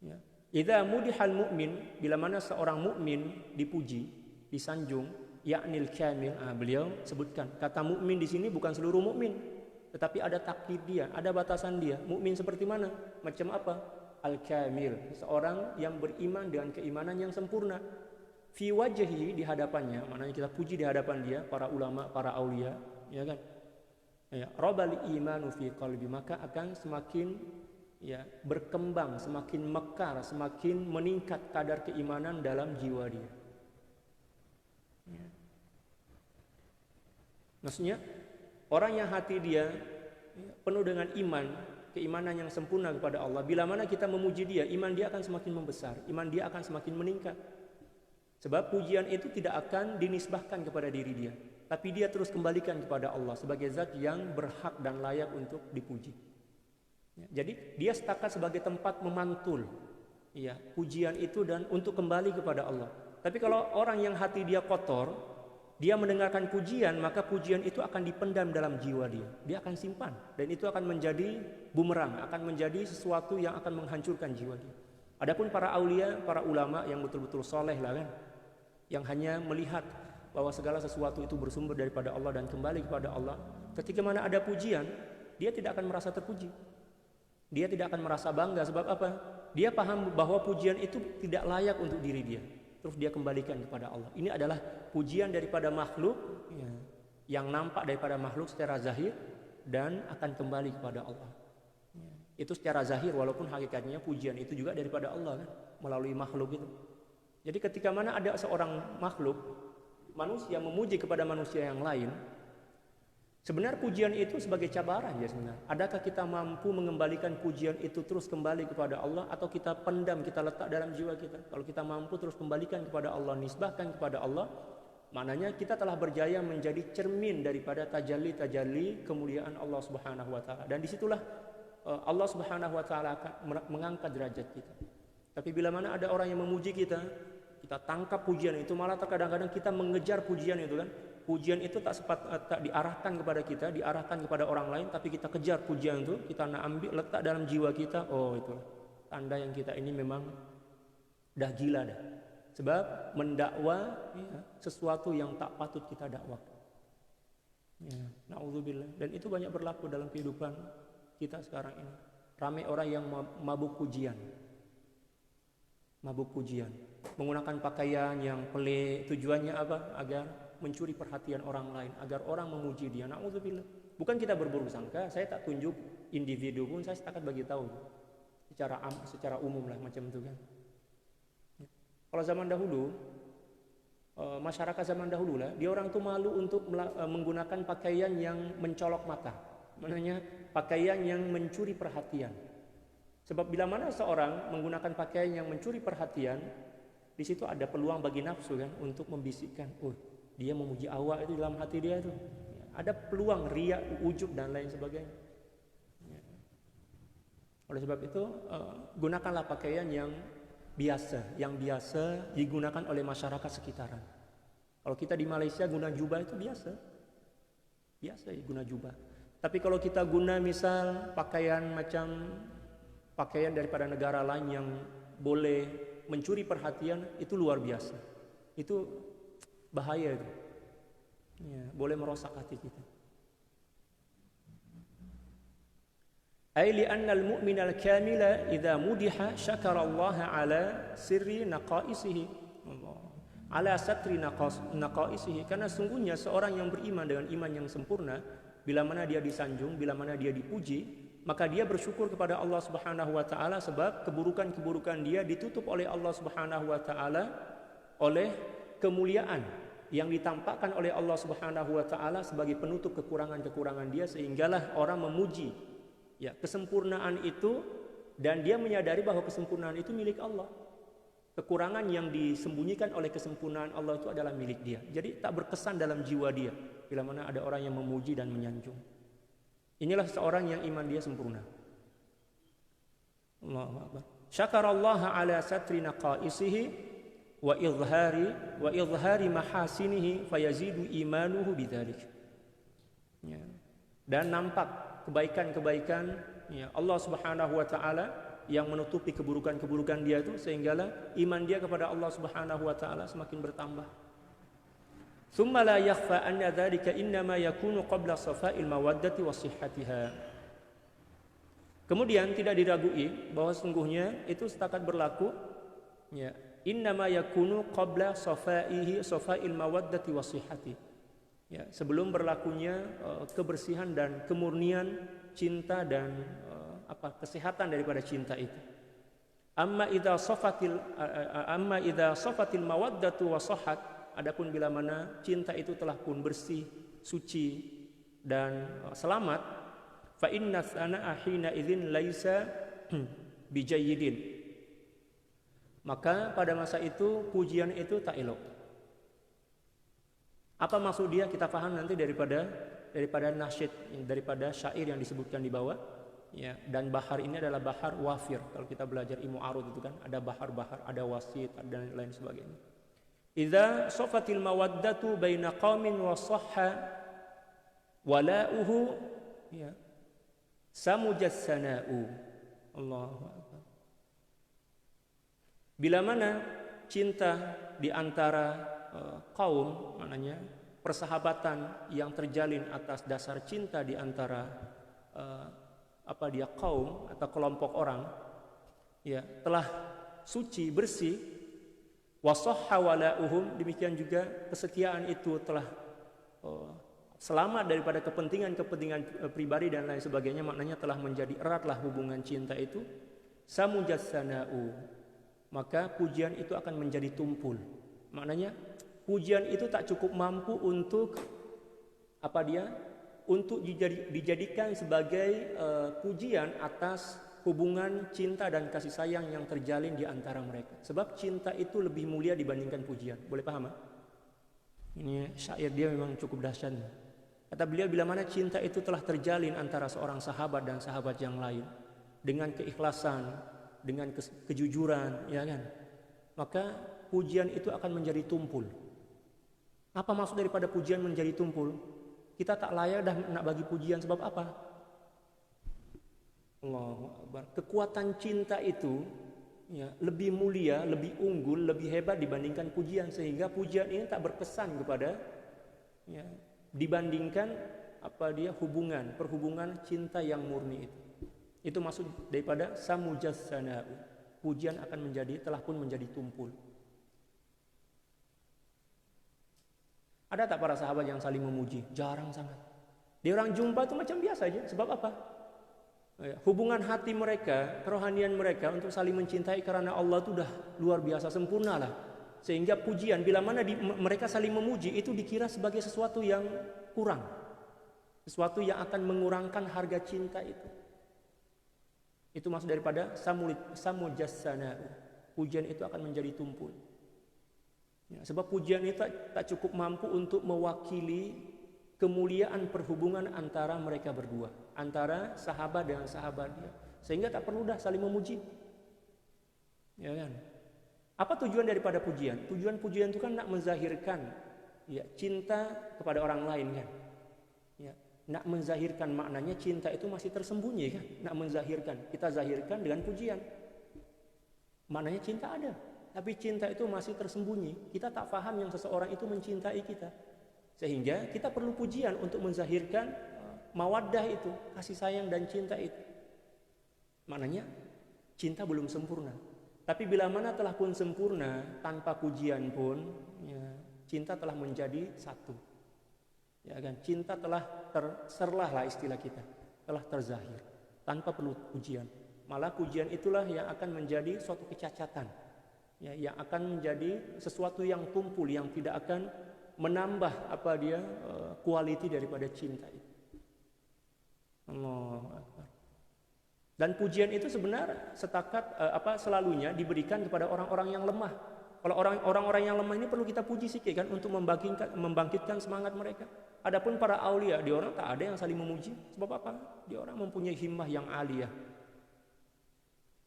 ya. Idza mudihal mu'min, bila mana seorang mukmin dipuji, disanjung, yaknil kamil. Beliau sebutkan kata mukmin di sini bukan seluruh mukmin, tetapi ada takkid dia, ada batasan dia. Mukmin seperti mana? Macam apa? Al-kamil, seorang yang beriman dengan keimanan yang sempurna. Fi wajhi, di hadapannya, maknanya kita puji di hadapan dia, para ulama, para aulia, ya kan? Ya, rabal imanu fi qalbi, maka akan semakin ya berkembang, semakin mekar, semakin meningkat kadar keimanan dalam jiwa dia. Ya. Maksudnya orang yang hati dia penuh dengan iman, keimanan yang sempurna kepada Allah, bila mana kita memuji dia, iman dia akan semakin membesar, iman dia akan semakin meningkat. Sebab pujian itu tidak akan dinisbahkan kepada diri dia, tapi dia terus kembalikan kepada Allah sebagai zat yang berhak dan layak untuk dipuji. Ya, jadi dia setakat sebagai tempat memantul ya, pujian itu dan untuk kembali kepada Allah. Tapi kalau orang yang hati dia kotor, dia mendengarkan pujian, maka pujian itu akan dipendam dalam jiwa dia. Dia akan simpan dan itu akan menjadi bumerang, akan menjadi sesuatu yang akan menghancurkan jiwa dia. Adapun para aulia, para ulama yang betul-betul soleh lah kan, yang hanya melihat bahwa segala sesuatu itu bersumber daripada Allah dan kembali kepada Allah. Ketika mana ada pujian, dia tidak akan merasa terpuji. Dia tidak akan merasa bangga. Sebab apa? Dia paham bahwa pujian itu tidak layak untuk diri dia. Terus dia kembalikan kepada Allah. Ini adalah pujian daripada makhluk ya, yang nampak daripada makhluk secara zahir dan akan kembali kepada Allah. Ya. Itu secara zahir, walaupun hakikatnya pujian itu juga daripada Allah kan, melalui makhluk itu. Jadi ketika mana ada seorang makhluk, manusia memuji kepada manusia yang lain, sebenarnya pujian itu sebagai cabaran ya sebenarnya. Adakah kita mampu mengembalikan pujian itu terus kembali kepada Allah, atau kita pendam, kita letak dalam jiwa kita? Kalau kita mampu terus kembalikan kepada Allah, nisbahkan kepada Allah, maknanya kita telah berjaya menjadi cermin daripada tajalli-tajalli kemuliaan Allah Subhanahu wa taala. Dan disitulah Allah Subhanahu wa taala akan mengangkat derajat kita. Tapi bila mana ada orang yang memuji kita, kita tangkap pujian itu, malah terkadang-kadang kita mengejar pujian itu kan. Pujian itu tak diarahkan kepada kita, diarahkan kepada orang lain, tapi kita kejar pujian itu, kita nak ambil, letak dalam jiwa kita. Oh, itu tanda yang kita ini memang dah gila dah. Sebab mendakwa ya, sesuatu yang tak patut kita dakwakan. Ya, na'udzubillah. Dan itu banyak berlaku dalam kehidupan kita sekarang ini. Ramai orang yang mabuk pujian. Mabuk pujian, menggunakan pakaian yang pelik, tujuannya apa? Agar mencuri perhatian orang lain, agar orang memuji dia. Na'udzubillah. Bukan kita berburuk sangka, saya tak tunjuk individu pun, saya setakat bagi tahu secara umum lah macam itu kan. Kalau zaman dahulu, masyarakat zaman dahulu lah, dia orang tuh malu untuk menggunakan pakaian yang mencolok mata, maknanya pakaian yang mencuri perhatian. Sebab bila mana seorang menggunakan pakaian yang mencuri perhatian, di situ ada peluang bagi nafsu kan untuk membisikkan, oh dia memuji awak itu dalam hati dia itu. Ada peluang riak, ujub dan lain sebagainya. Oleh sebab itu, gunakanlah pakaian yang biasa digunakan oleh masyarakat sekitaran. Kalau kita di Malaysia guna jubah itu biasa ya guna jubah. Tapi kalau kita guna misal pakaian daripada negara lain yang boleh mencuri perhatian, itu luar biasa. Itu bahaya itu. Ya, boleh merosak hati kita. Ai li'anna al-mu'mina al-kamila idza mudiha syakara Allah ala sirri naqaisihi. Ala satri naqaisihi, karena sungguhnya seorang yang beriman dengan iman yang sempurna, bila mana dia disanjung, bila mana dia dipuji, maka dia bersyukur kepada Allah Subhanahu wa taala sebab keburukan-keburukan dia ditutup oleh Allah Subhanahu wa taala oleh kemuliaan yang ditampakkan oleh Allah Subhanahu wa taala sebagai penutup kekurangan-kekurangan dia, sehinggalah orang memuji ya kesempurnaan itu, dan dia menyadari bahwa kesempurnaan itu milik Allah. Kekurangan yang disembunyikan oleh kesempurnaan Allah itu adalah milik dia. Jadi tak berkesan dalam jiwa dia bila mana ada orang yang memuji dan menyanjung. Inilah seorang yang iman dia sempurna. Allahu Akbar. Syakarallaha ala satri naqaisihi wa izhari mahasinihi fayazidu imanuhu bidzalik. Ya. Dan nampak kebaikan-kebaikan ya Allah Subhanahu wa taala yang menutupi keburukan-keburukan dia itu, sehinggalah iman dia kepada Allah Subhanahu wa taala semakin bertambah. Thumma la yakhfa anna dzalika innama yakunu qabla safa'il mawaddati wa sihhatiha. Kemudian tidak diragui bahwa sungguhnya itu setakat berlaku ya, innama yakunu qabla safa'il mawaddati wa sihhati. Ya, sebelum berlakunya kebersihan dan kemurnian cinta dan kesehatan daripada cinta itu. Amma idza safatil mawaddatu wa sahhat, adapun bila mana cinta itu telah pun bersih, suci dan selamat, fa inna sana'a hina idzin laisa bijayyidin. Maka pada masa itu pujian itu tak elok. Apa maksud dia kita paham nanti daripada nasyid, daripada syair yang disebutkan di bawah. Ya, dan bahar ini adalah bahar wafir. Kalau kita belajar ilmu arud itu kan ada bahar-bahar, ada wasit dan lain sebagainya. Idza safatil mawaddatu baina qaumin wa sahha wala'uhu ya samujassana'u. Allahu akbar. Bila mana cinta di antara kaum, maknanya persahabatan yang terjalin atas dasar cinta di antara kaum atau kelompok orang ya telah suci bersih, wasahha wala'uhum, demikian juga kesetiaan itu telah selamat daripada kepentingan pribadi dan lain sebagainya, maknanya telah menjadi eratlah hubungan cinta itu, samujassana'u, maka pujian itu akan menjadi tumpul. Maknanya pujian itu tak cukup mampu untuk untuk dijadikan sebagai pujian atas hubungan cinta dan kasih sayang yang terjalin di antara mereka. Sebab cinta itu lebih mulia dibandingkan pujian. Boleh paham? Ini syair dia memang cukup dahsyat. Kata beliau, bila mana cinta itu telah terjalin antara seorang sahabat dan sahabat yang lain dengan keikhlasan, dengan kejujuran, ya kan? Maka pujian itu akan menjadi tumpul. Apa maksud daripada pujian menjadi tumpul? Kita tak layak dah nak bagi pujian, sebab apa? Allahu Akbar. Kekuatan cinta itu ya, lebih mulia, lebih unggul, lebih hebat dibandingkan pujian, sehingga pujian ini tak berkesan kepada ya, dibandingkan perhubungan cinta yang murni itu. Itu maksud daripada samujassana'u. Pujian akan telah pun menjadi tumpul. Ada tak para sahabat yang saling memuji? Jarang sangat. Dia orang jumpa itu macam biasa aja. Sebab apa? Hubungan hati mereka, kerohanian mereka untuk saling mencintai karena Allah itu dah luar biasa sempurna lah. Sehingga pujian bila mana mereka saling memuji itu dikira sebagai sesuatu yang kurang. Sesuatu yang akan mengurangkan harga cinta itu. Itu maksud daripada samujassana'u. Pujian itu akan menjadi tumpul. Ya, sebab pujian itu tak cukup mampu untuk mewakili kemuliaan perhubungan antara mereka berdua, antara sahabat dengan sahabatnya, sehingga tak perlu dah saling memuji. Ya kan? Apa tujuan daripada pujian? Tujuan pujian itu kan nak menzahirkan ya cinta kepada orang lain kan. Ya, nak menzahirkan, maknanya cinta itu masih tersembunyi kan. Nak menzahirkan, kita zahirkan dengan pujian. Maknanya cinta ada. Tapi cinta itu masih tersembunyi. Kita tak faham yang seseorang itu mencintai kita. Sehingga kita perlu pujian untuk menzahirkan mawaddah itu, kasih sayang dan cinta itu. Maknanya cinta belum sempurna. Tapi bila mana telah pun sempurna, tanpa pujian pun ya, cinta telah menjadi satu. Ya kan? Cinta telah terserlah lah istilah kita, telah terzahir tanpa perlu pujian. Malah pujian itulah yang akan menjadi suatu kecacatan. Ya, yang akan menjadi sesuatu yang tumpul, yang tidak akan menambah kualiti daripada cinta itu. Allahu Akbar. Dan pujian itu sebenarnya selalunya diberikan kepada orang-orang yang lemah. Kalau orang-orang yang lemah ini perlu kita puji sikit kan untuk membangkitkan semangat mereka. Adapun para aulia, dia orang tak ada yang saling memuji. Sebab apa? Dia orang mempunyai himmah yang aliyah.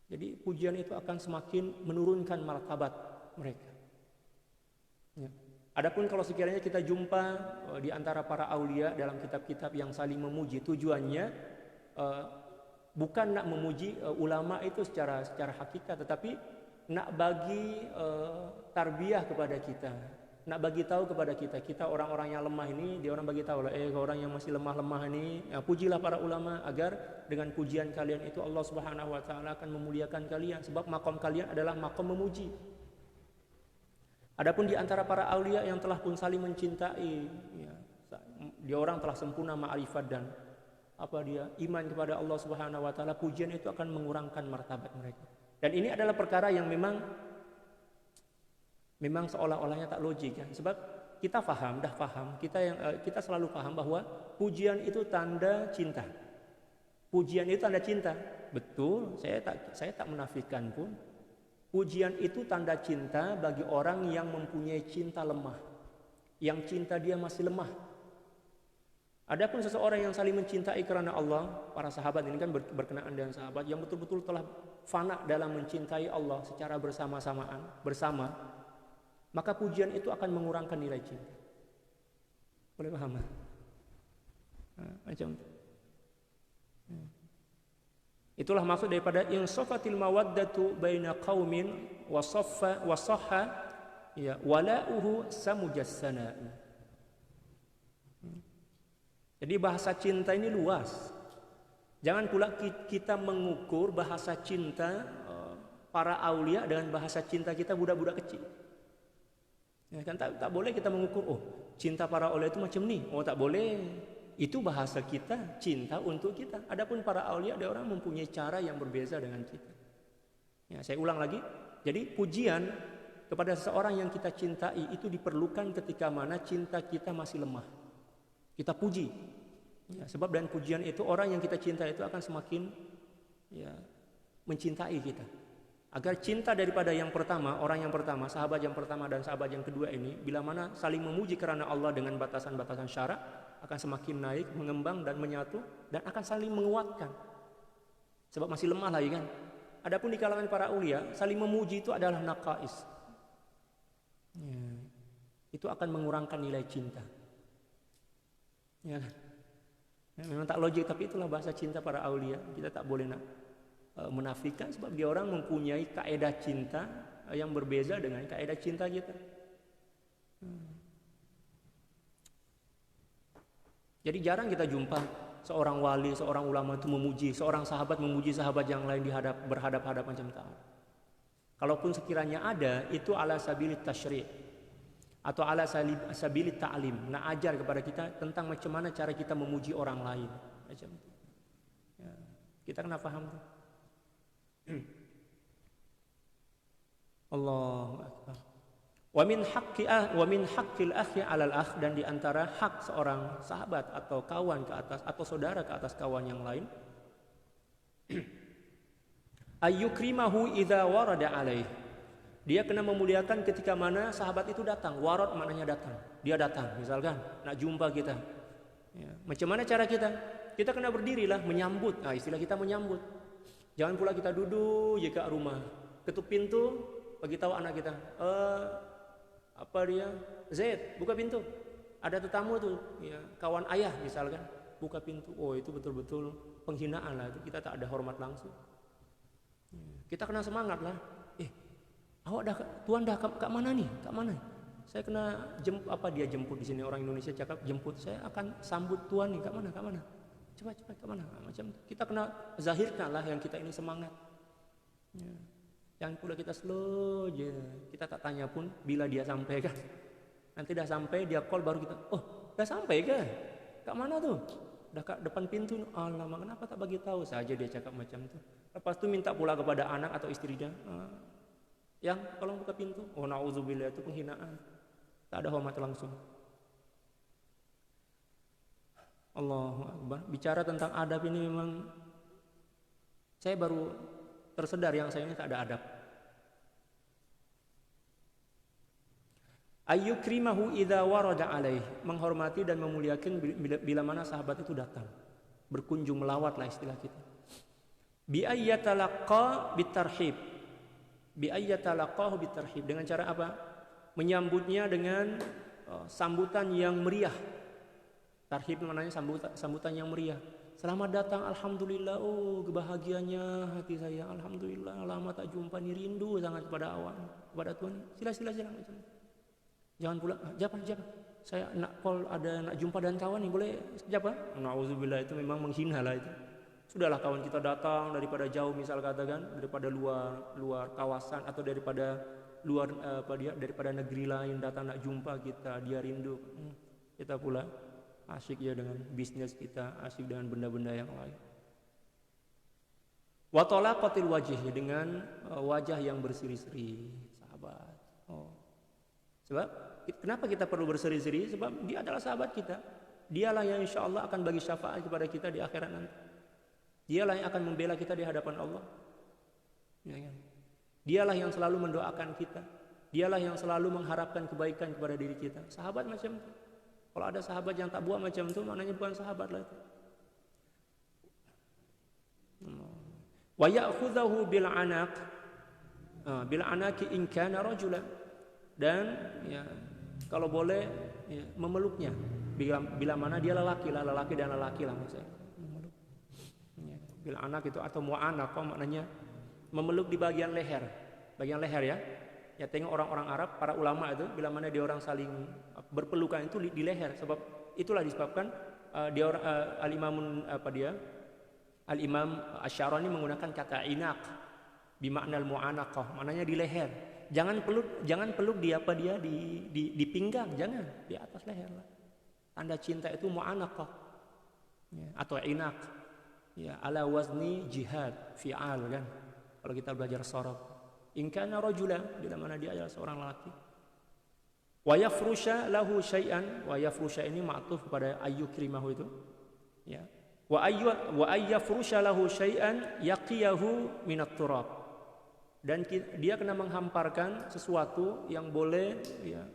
Jadi pujian itu akan semakin menurunkan martabat mereka. Ya. Adapun kalau sekiranya kita jumpa di antara para aulia dalam kitab-kitab yang saling memuji, tujuannya bukan nak memuji ulama itu secara hakikat, tetapi nak bagi tarbiyah kepada kita, nak bagi tahu kepada kita orang-orang yang lemah ini, dia orang bagi tahu lah, orang yang masih lemah-lemah ini, ya, pujilah para ulama agar dengan pujian kalian itu Allah Subhanahu wa taala akan memuliakan kalian, sebab makom kalian adalah makom memuji. Adapun di antara para aulia yang telah pun saling mencintai, ya, dia orang telah sempurna ma'rifat dan iman kepada Allah Subhanahu wa taala, pujian itu akan mengurangkan martabat mereka. Dan ini adalah perkara yang memang seolah-olahnya tak logik ya. Sebab kita kita selalu paham bahwa pujian itu tanda cinta. Pujian itu tanda cinta. Betul, saya tak menafikan pun. Pujian itu tanda cinta bagi orang yang mempunyai cinta lemah. Yang cinta dia masih lemah. Adapun seseorang yang saling mencintai karena Allah, para sahabat ini kan berkenaan dengan sahabat yang betul-betul telah fana dalam mencintai Allah secara bersama, maka pujian itu akan mengurangkan nilai cinta. Boleh paham? Macam itu. Itulah maksud daripada insafatil mawaddatu baina qaumin wa sahha ya wala'uhu samujassana. Jadi bahasa cinta ini luas. Jangan pula kita mengukur bahasa cinta para aulia dengan bahasa cinta kita budak-budak kecil. Ya kan, tak boleh kita mengukur, cinta para aulia itu macam ni. Tak boleh. Itu bahasa kita, cinta untuk kita. Adapun para aulia, ada orang mempunyai cara yang berbeza dengan kita. Ya, saya ulang lagi. Jadi pujian kepada seseorang yang kita cintai itu diperlukan ketika mana cinta kita masih lemah. Kita puji. Ya, sebab dan pujian itu orang yang kita cinta itu akan semakin mencintai kita. Agar cinta daripada yang pertama, orang yang pertama, sahabat yang pertama dan sahabat yang kedua ini, bila mana saling memuji kerana Allah dengan batasan-batasan syarak, akan semakin naik, mengembang dan menyatu dan akan saling menguatkan. Sebab masih lemah lagi kan. Adapun di kalangan para aulia, saling memuji itu adalah naqais. Itu akan mengurangkan nilai cinta. Ya. Memang tak logik, tapi itulah bahasa cinta para aulia. Kita tak boleh menafikan sebab dia orang mempunyai kaedah cinta yang berbeza dengan kaedah cinta kita. Jadi jarang kita jumpa seorang wali, seorang ulama itu memuji, seorang sahabat memuji sahabat yang lain berhadap-hadap macam itu. Kalaupun sekiranya ada, itu ala sabilit tasyri' atau ala sabilit ta'lim, ajar kepada kita tentang macam mana cara kita memuji orang lain macam itu. Ya, kita kena faham tuh. Allahu akbar. Wa min haqqil akhi 'alal akh, dan di antara hak seorang sahabat atau kawan ke atas atau saudara ke atas kawan yang lain, ayyukrimahu idza warada alaih. Dia kena memuliakan ketika mana sahabat itu datang. Warad maknanya datang. Dia datang, misalkan nak jumpa kita. Ya. Macam mana cara kita? Kita kena berdirilah menyambut. Istilah kita menyambut. Jangan pula kita duduk je kat rumah, ketuk pintu, bagi tahu anak kita, Zaid, buka pintu. Ada tetamu tuh, ya, kawan ayah misalkan, buka pintu. Itu betul-betul penghinaan lah. Kita tak ada hormat langsung. Kita kena semangat lah. Tuan dah kat mana nih? Kat mana? Saya kena jemput di sini, orang Indonesia cakap jemput. Saya akan sambut tuan nih. Kat mana? Cepat kat mana? Macam itu. Kita kena zahirkan lah yang kita ini semangat. Ya. Jangan pula kita slow je. Kita tak tanya pun bila dia sampai kan. Nanti dah sampai dia call baru kita. Dah sampai ke? Kat mana tuh? Dah kat depan pintu. Alamak, kenapa tak bagi tahu saja dia cakap macam tu. Lepas tu minta pula kepada anak atau istri dia. Yang kalau buka pintu, na'udzubillah, itu penghinaan. Tak ada hormat langsung. Allahu akbar. Bicara tentang adab ini memang saya baru tersedar yang saya ini tak ada adab. Ayyukrimahu idza warada alaih, menghormati dan memuliakan bila mana sahabat itu datang, berkunjung, melawatlah istilah kita. Bi ayyatalaqqa bitarhib. Bi ayyatalaqahu bitarhib, dengan cara apa? Menyambutnya dengan sambutan yang meriah. Tarhib maknanya sambutan yang meriah. Selamat datang, alhamdulillah. Kebahagiaannya hati saya, alhamdulillah. Lama tak jumpa, ni rindu sangat kepada awak, kepada Tuhan. Sila macam. Jangan pula, siapa? Saya nak jumpa dengan kawan nih, boleh siapa? Nauzubillah, itu memang menghina lah itu. Sudahlah kawan kita datang daripada jauh, misal katakan daripada luar kawasan atau daripada daripada negeri lain datang nak jumpa kita, dia rindu. Kita pula asyik ya dengan bisnis kita, asyik dengan benda-benda yang lain. Wa talaqatil wajhi, dengan wajah yang berseri-seri, sahabat. Sebab kenapa kita perlu berseri-seri? Sebab dia adalah sahabat kita. Dialah yang insya Allah akan bagi syafaat kepada kita di akhirat nanti. Dialah yang akan membela kita di hadapan Allah. Ya kan? Dialah yang selalu mendoakan kita. Dialah yang selalu mengharapkan kebaikan kepada diri kita. Sahabat macam itu. Kalau ada sahabat yang tak buat macam itu, maknanya bukan sahabat lah itu. Wa ya'khudhahu bil anaqi in kana rajulan, dan ya kalau boleh ya, memeluknya bila mana dia lelaki lah maksudnya. Memeluk. Ya, bil anak itu atau mu'anaq maknanya memeluk di bagian leher ya. Ya tengok orang-orang Arab, para ulama itu bila mana dia orang saling berpelukan itu di leher, sebab itulah disebabkan Al-Imam Asy-Syarani menggunakan kata inaq bimakna al-mu'anaqah, maknanya di leher. Jangan peluk di pinggang, jangan, di atas leher lah. Tanda cinta itu mu'anaqah ya, atau inaq. Ya, ala wazni jihad fi'al kan. Kalau kita belajar sharaf. In kana rajula, bila mana dia adalah seorang lelaki. Wa yafrusha lahu syai'an, wa yafrusha ini ma'tuf kepada ayyukrimahu itu. Ya. Wa ayyafrusha lahu syai'an yaqiyahu minat turab. Dan dia kena menghamparkan sesuatu yang boleh ya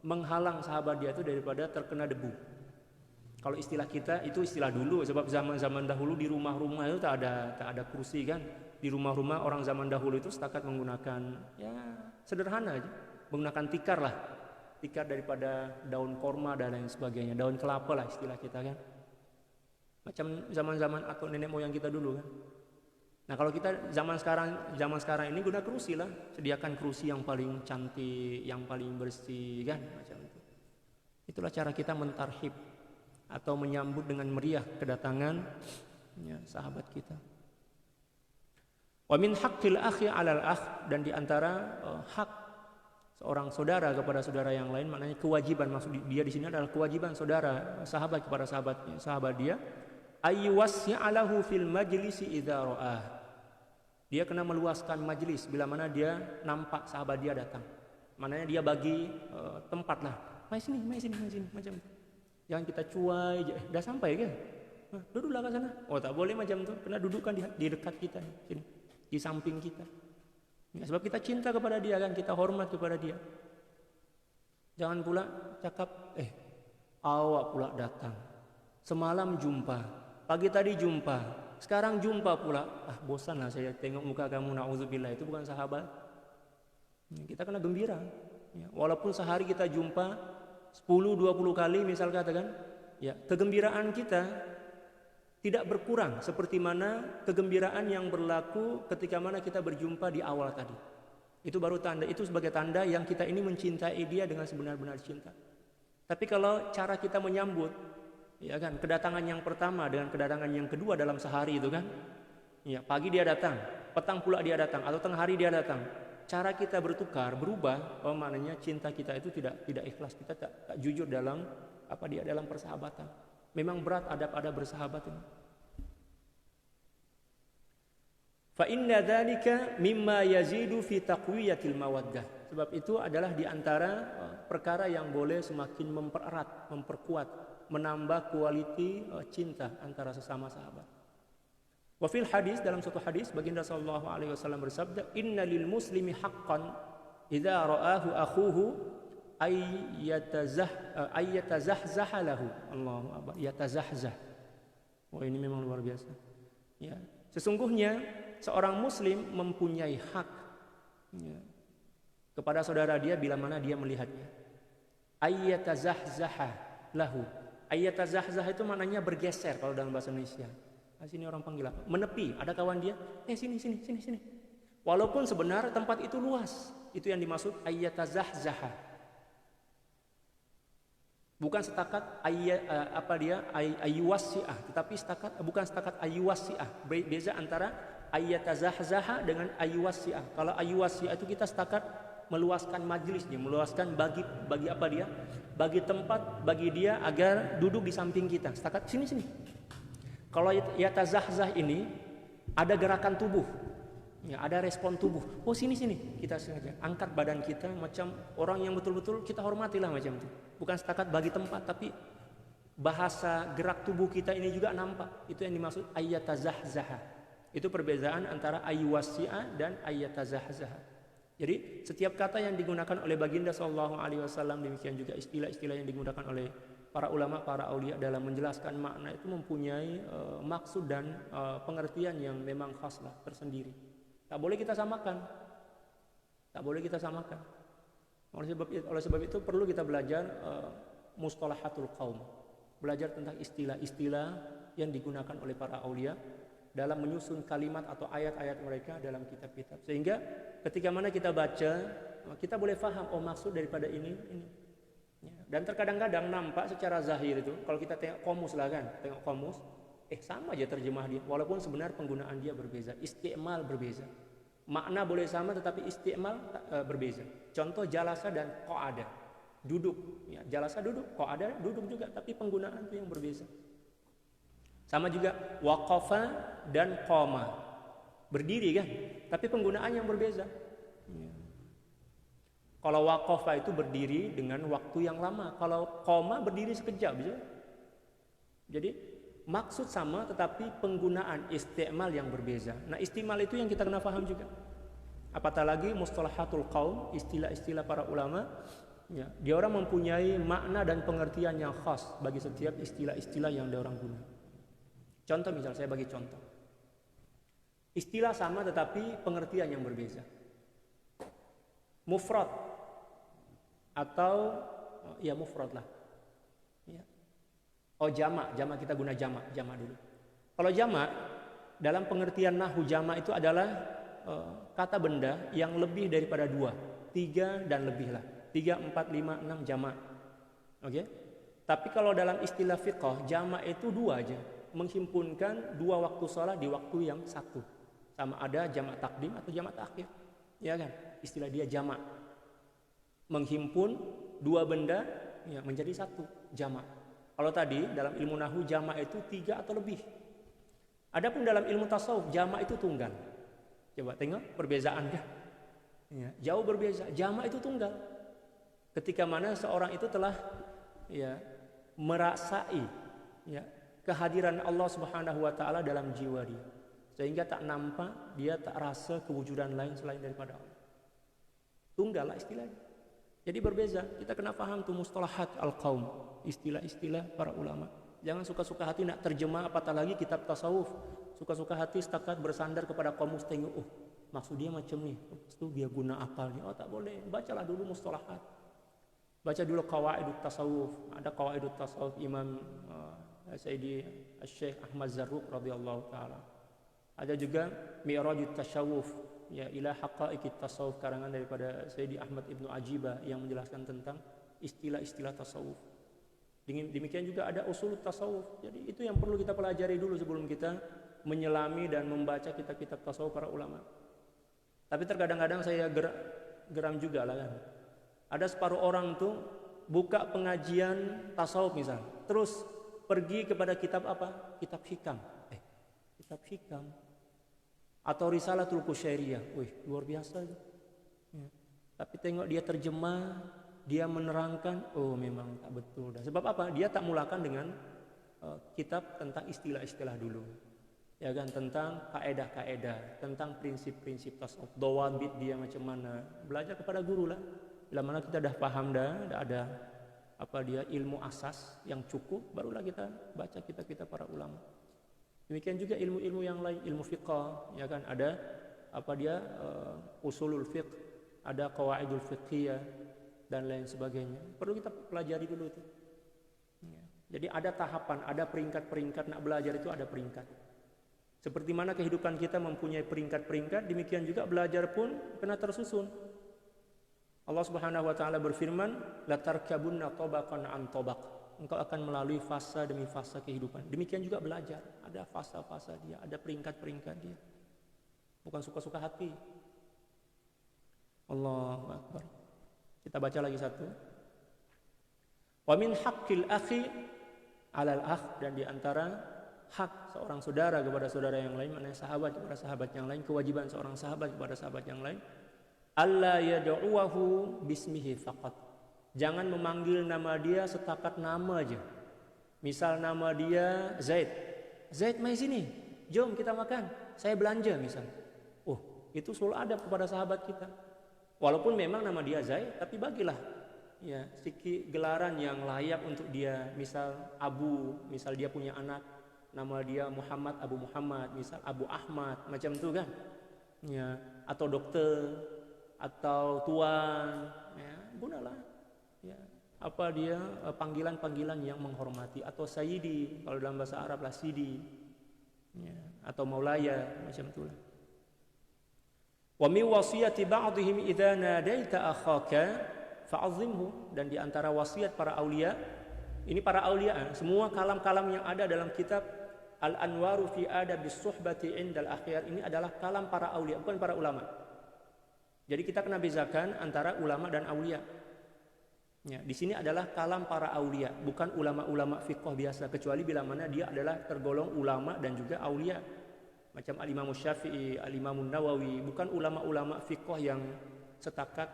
menghalang sahabat dia itu daripada terkena debu. Kalau istilah kita itu istilah dulu, sebab zaman dahulu di rumah-rumah itu tak ada kursi kan. Di rumah-rumah orang zaman dahulu itu setakat menggunakan ya sederhana aja, menggunakan tikar lah. Tikar daripada daun korma dan lain sebagainya, daun kelapa lah istilah kita kan. Macam zaman-zaman atau nenek moyang kita dulu kan. Nah, kalau kita zaman sekarang ini guna kerusi lah, sediakan kerusi yang paling cantik, yang paling bersih kan, macam itu. Itulah cara kita mentarhib atau menyambut dengan meriah kedatangan ya, sahabat kita. Wa min haqqil akhi 'alal akh, dan di antara hak seorang saudara kepada saudara yang lain, maknanya kewajiban, maksud dia di sini adalah kewajiban sahabat kepada sahabat dia, ayyuwassi'alahu fil majlisi idza ra'ah. Dia kena meluaskan majlis bila mana dia nampak sahabat dia datang. Maknanya dia bagi tempat lah. Mai sini macam itu. Jangan kita cuai, dah sampai ke? Duduklah ke sana. Oh, tak boleh macam tu. Kena dudukkan di dekat kita sini, di samping kita. Ya, sebab kita cinta kepada dia kan, kita hormat kepada dia. Jangan pula cakap, awak pula datang. Semalam jumpa, pagi tadi jumpa, sekarang jumpa pula. Bosan lah saya tengok muka kamu, na'udzubillah, itu bukan sahabat. Ya, kita kena gembira. Ya, walaupun sehari kita jumpa 10-20 kali misal katakan, ya, kegembiraan kita tidak berkurang seperti mana kegembiraan yang berlaku ketika mana kita berjumpa di awal tadi. Itu baru tanda, itu sebagai tanda yang kita ini mencintai dia dengan sebenar-benar cinta. Tapi kalau cara kita menyambut, ya kan, kedatangan yang pertama dengan kedatangan yang kedua dalam sehari itu kan, ya, pagi dia datang, petang pula dia datang, atau tengah hari dia datang. Cara kita bertukar, berubah, maknanya cinta kita itu tidak ikhlas, kita tak jujur dalam dalam persahabatan. Memang berat adab-adab bersahabat ini. Fa inna dzalika mimma yazidu fi taqwiyatil mawaddah. Sebab itu adalah di antara perkara yang boleh semakin mempererat, memperkuat, menambah kualiti cinta antara sesama sahabat. Wa fil hadis, dalam suatu hadis baginda sallallahu alaihi wasallam bersabda, innalil muslimi haqqan idza ra'ahu akhuhu ayyatazahzaha lahu. Allahu akbar, yatazahzah. Wah, ini memang luar biasa. Ya, sesungguhnya seorang muslim mempunyai hak ya, kepada saudara dia bila mana dia melihatnya. Ayyatazahzaha lahu. Ayyatazahzah itu maknanya bergeser kalau dalam bahasa Indonesia. Sini orang panggil apa? Menepi. Ada kawan dia, sini. Walaupun sebenarnya tempat itu luas, Itu yang dimaksud ayyatazahzaha. Bukan setakat ayyuwasi'ah, tetapi bukan setakat ayyuwasi'ah. Beza antara ayyatazahzaha dengan ayyuwasi'ah. Kalau ayyuwasi'ah itu kita setakat meluaskan majlisnya, meluaskan bagi tempat bagi dia agar duduk di samping kita. Setakat sini. Kalau yatazahzah ini ada gerakan tubuh. Ya, ada respon tubuh. Oh sini kita sengaja angkat badan kita macam orang yang betul-betul kita hormatilah macam itu. Bukan setakat bagi tempat, tapi bahasa gerak tubuh kita ini juga nampak. Itu yang dimaksud ayyatazahzaha. Itu perbedaan antara ayyuwasi'a dan ayyatazahzaha. Jadi setiap kata yang digunakan oleh baginda sallallahu alaihi wasallam, demikian juga istilah-istilah yang digunakan oleh para ulama, para aulia dalam menjelaskan makna itu mempunyai maksud dan pengertian yang memang khaslah tersendiri. Tak boleh kita samakan. Oleh sebab itu perlu kita belajar mustalahatul qaum. Belajar tentang istilah-istilah yang digunakan oleh para aulia dalam menyusun kalimat atau ayat-ayat mereka dalam kitab-kitab. Sehingga ketika mana kita baca, kita boleh faham maksud daripada ini. Dan terkadang-kadang nampak secara zahir itu, kalau kita tengok komus, sama aja terjemah dia, walaupun sebenarnya penggunaan dia berbeza, isti'mal berbeza. Makna boleh sama tetapi isti'mal berbeza. Contoh jalasa dan qa'ada, duduk. Ya, jalasa duduk, qa'ada duduk juga, tapi penggunaan itu yang berbeza. Sama juga waqafa dan qama, berdiri kan, tapi penggunaan yang berbeza. Ya. Kalau waqafa itu berdiri dengan waktu yang lama, kalau qama berdiri sekejap bisa. Jadi maksud sama tetapi penggunaan isti'mal yang berbeza. Nah, isti'mal itu yang kita kena paham juga. Apatah lagi mustalahatul qaum, istilah-istilah para ulama, ya, dia orang mempunyai makna dan pengertian yang khas bagi setiap istilah-istilah yang dia orang guna. Contoh misal, saya bagi contoh. Istilah sama tetapi pengertian yang berbeza. Mufrad atau mufrad lah. Jamak kita guna jamak dulu. Kalau jamak dalam pengertian nahwu, jamak itu adalah kata benda yang lebih daripada 2, 3 dan lebih lah. 3, 4, 5, 6 jamak. Oke? Tapi kalau dalam istilah fiqh, jamak itu 2 aja, menghimpunkan 2 waktu salat di waktu yang satu. Sama ada jamak takdim atau jamak takhir. Ya kan? Istilah dia jamak. Menghimpun 2 benda menjadi satu, jamak. Kalau tadi dalam ilmu nahwu jamak itu 3 atau lebih. Adapun dalam ilmu tasawuf jamak itu tunggal. Coba tengok perbezaan kah? Ya, jauh berbeza. Jamak itu tunggal. Ketika mana seorang itu telah merasai kehadiran Allah Subhanahu wa taala dalam jiwa dia. Sehingga tak nampak, dia tak rasa kewujudan lain selain daripada Allah. Tunggal lah istilahnya. Jadi berbeza, kita kena paham tuh mustalahat al-qaum, istilah-istilah para ulama. Jangan suka-suka hati nak terjemah, apatah lagi kitab tasawuf. Suka-suka hati setakat bersandar kepada kamus, tengok, maksud dia macam ni, itu dia guna akal ni. Tak boleh, bacalah dulu mustalahat. Baca dulu qawaidut tasawuf. Ada qawaidut tasawuf Imam Sayyidi Syekh Ahmad Zarruq radhiyallahu taala. Ada juga Mi'rajut Tasawuf, ila haqaiqit tasawuf, karangan daripada Sayyidi Ahmad Ibnu Ajibah yang menjelaskan tentang istilah-istilah tasawuf. Demikian juga ada usul tasawuf. Jadi itu yang perlu kita pelajari dulu sebelum kita menyelami dan membaca kitab-kitab tasawuf para ulama. Tapi terkadang-kadang saya geram juga lah kan. Ada separuh orang tuh buka pengajian tasawuf misal, terus pergi kepada kitab apa? Kitab hikam. Kitab hikam atau Risalatul Qusyairiyah. Luar biasa itu. Ya. Tapi tengok dia terjemah, dia menerangkan, memang tak betul. Sebab apa? Dia tak mulakan dengan kitab tentang istilah-istilah dulu. Ya kan, tentang kaedah-kaedah, tentang prinsip-prinsip tasawuf, dawabit dia macam mana. Belajar kepada guru lah. Bila mana kita dah paham dah ada ilmu asas yang cukup, barulah kita baca kitab-kitab para ulama. Demikian juga ilmu-ilmu yang lain, ilmu fiqh, ya kan, ada usulul fiqh, ada qawaidul fiqhiyah dan lain sebagainya. Perlu kita pelajari dulu itu. Ya. Jadi ada tahapan, ada peringkat-peringkat, nak belajar itu ada peringkat. Seperti mana kehidupan kita mempunyai peringkat-peringkat, demikian juga belajar pun kena tersusun. Allah Subhanahu wa taala berfirman, "Latarkabunna tabaqan an tabaq." Engkau akan melalui fasa demi fasa kehidupan. Demikian juga belajar, ada fasa-fasa dia, ada peringkat-peringkat dia. Bukan suka-suka hati. Allahu akbar. Kita baca lagi satu. Wa min haqqil akhi 'alal akh, dan di antara hak seorang saudara kepada saudara yang lain, maknanya sahabat kepada sahabat yang lain, kewajiban seorang sahabat kepada sahabat yang lain, alla yad'uwahu bismihi faqat. Jangan memanggil nama dia setakat nama aja. Misal nama dia Zaid. Zaid, mai sini. Jom kita makan. Saya belanja misal. Oh, itu sulh adab kepada sahabat kita. Walaupun memang nama dia Zaid, tapi bagilah ya sedikit gelaran yang layak untuk dia. Misal Abu, misal dia punya anak, nama dia Muhammad, Abu Muhammad, misal Abu Ahmad, macam itu kan. Ya, atau dokter, atau tuan, ya, gunalah. Ya, apa dia panggilan-panggilan yang menghormati, atau sayyidi kalau dalam bahasa Arab lah sidi, ya, atau maulaya, macam itulah. Wa min wasiyati ba'dihim idza nadaita akhaka fa'azzimhu, dan di antara wasiat para aulia, ini para aulia, semua kalam-kalam yang ada dalam kitab Al-Anwaru fi Adabis Suhbati Indal Akhyar ini adalah kalam para aulia, bukan para ulama. Jadi kita kena bezakan antara ulama dan aulia. Ya, di sini adalah kalam para aulia, bukan ulama-ulama fiqh biasa, kecuali bila mana dia adalah tergolong ulama dan juga aulia. Macam Al-Imam Syafi'i, Al-Imam Nawawi, bukan ulama-ulama fiqh yang setakat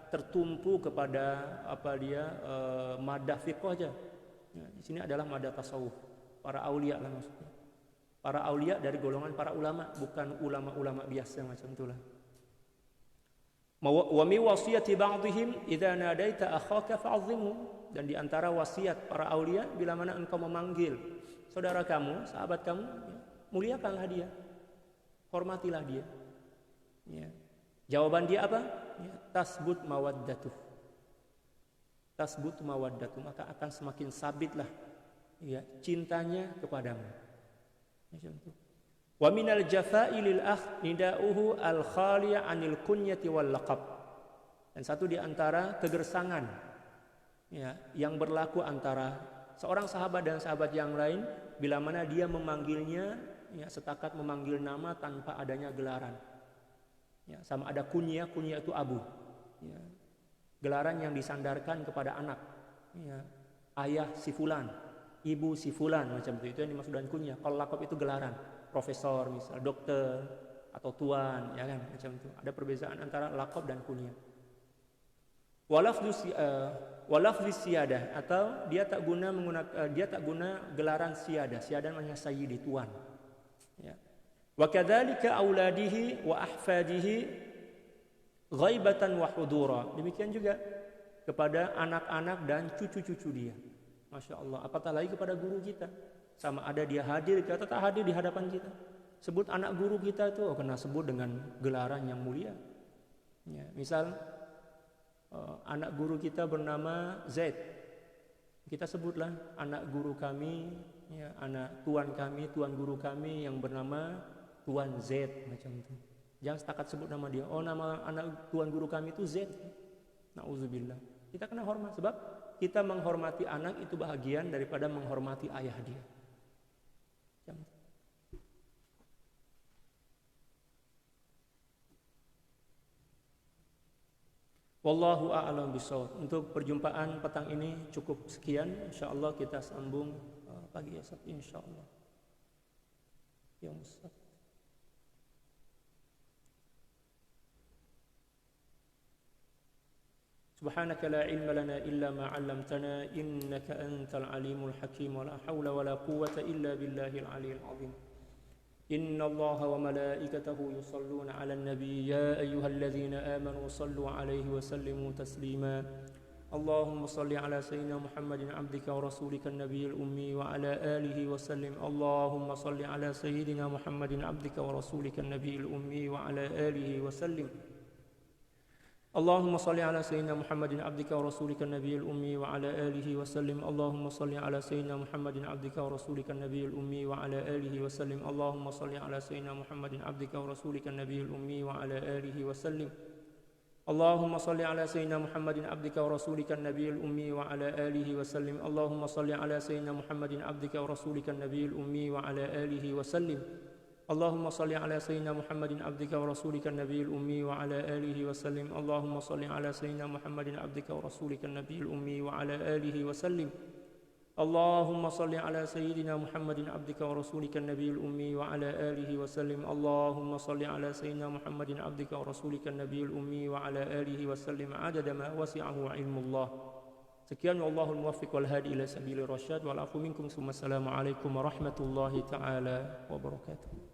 tertumpu kepada madah fiqh aja. Ya, di sini adalah madah tasawuf, para aulia lah maksudnya. Para aulia dari golongan para ulama, bukan ulama-ulama biasa macam itulah. Wa mi wasiyati ba'dihim idza nadaita akhaka fa'azzimhu, dan di antara wasiat para aulia, bila mana engkau memanggil saudara kamu, sahabat kamu, ya, muliakanlah dia, hormatilah dia. Ya. Jawaban dia apa? Ya, tasbut mawaddatuh. Tasbut mawaddatuh, maka akan semakin sabitlah ya cintanya kepadamu. Macam itu. Wa minal jafa'i lil akh nida'uhu al-khali' 'anil kunyati wal laqab. Dan satu di antara kegersangan ya yang berlaku antara seorang sahabat dan sahabat yang lain, bila mana dia memanggilnya ya setakat memanggil nama tanpa adanya gelaran. Ya, sama ada kunyah itu abu. Ya. Gelaran yang disandarkan kepada anak. Ya. Ayah si fulan, ibu si fulan, macam itu yang dimaksud dengan kunyah. Kalau laqab itu gelaran. Profesor, misal dokter atau tuan, ya kan, macam itu. Ada perbedaan antara laqab dan kunyah. Walafdhu siyadah, atau dia tak guna gelaran siyadah. Siyadah namanya sayyidi, tuan. Ya. Wa kadzalika auladihi wa ahfadihi ghaibatan wa hudura. Demikian juga kepada anak-anak dan cucu-cucu dia. Masya Allah. Apatah lagi kepada guru kita. Sama ada dia hadir atau tak hadir di hadapan kita. Sebut anak guru kita itu kena sebut dengan gelaran yang mulia. Ya, misal anak guru kita bernama Zaid. Kita sebutlah anak guru kami, ya, anak tuan kami, tuan guru kami yang bernama Tuan Zaid, macam itu. Jangan setakat sebut nama dia. Oh, nama anak tuan guru kami itu Zaid. Nauzubillah. Kita kena hormat, sebab kita menghormati anak itu bahagian daripada menghormati ayah dia. Wallahu a'lam bishawab. Untuk perjumpaan petang ini cukup sekian. Insyaallah kita sambung pagi esok insyaallah. Ya Ustaz. Subhanaka la ilma lana illa ma 'allamtana innaka antal alimul hakim wa la haula wa la quwwata illa billahil aliyyil azim. Inna Allaha wa malaikatahu yusalluna 'alan nabiy ya ayyuhalladzina amanu sallu 'alaihi wa sallimu taslima. Allahumma salli 'ala sayyidina Muhammadin 'abdika wa rasulika an-nabiyil ummi wa 'ala alihi wa sallim. Allahumma salli 'ala sayyidina Muhammadin 'abdika wa rasulika an-nabiyil ummi wa 'ala alihi wa sallim. اللهم صل على سيدنا محمد عبدك ورسولك النبي الأمي وعلى آله وسلم. اللهم صل على سيدنا محمد عبدك ورسولك النبي الأمي وعلى آله وسلم. اللهم صل على سيدنا محمد عبدك ورسولك النبي الأمي وعلى آله وسلم. اللهم صل على سيدنا محمد عبدك ورسولك النبي الأمي وعلى آله وسلم. اللهم صل على سيدنا محمد عبدك ورسولك النبي الأمي وعلى آله وسلم. اللهم صل على سيدنا محمد عبدك ورسولك النبي الأمي وعلى آله وسلم. اللهم صل على سيدنا محمد عبدك ورسولك النبي الأمي وعلى آله وسلم. اللهم صل على سيدنا محمد عبدك ورسولك النبي الأمي وعلى آله وسلم. اللهم صل على سيدنا محمد عبدك ورسولك النبي الأمي وعلى آله وسلم عدد ما وسعه علم الله. Sekian, wallahul muwaffiq wal hadi ila sabilir rasyad wal afu minkum. Assalamualaikum warahmatullahi taala wabarakatuh.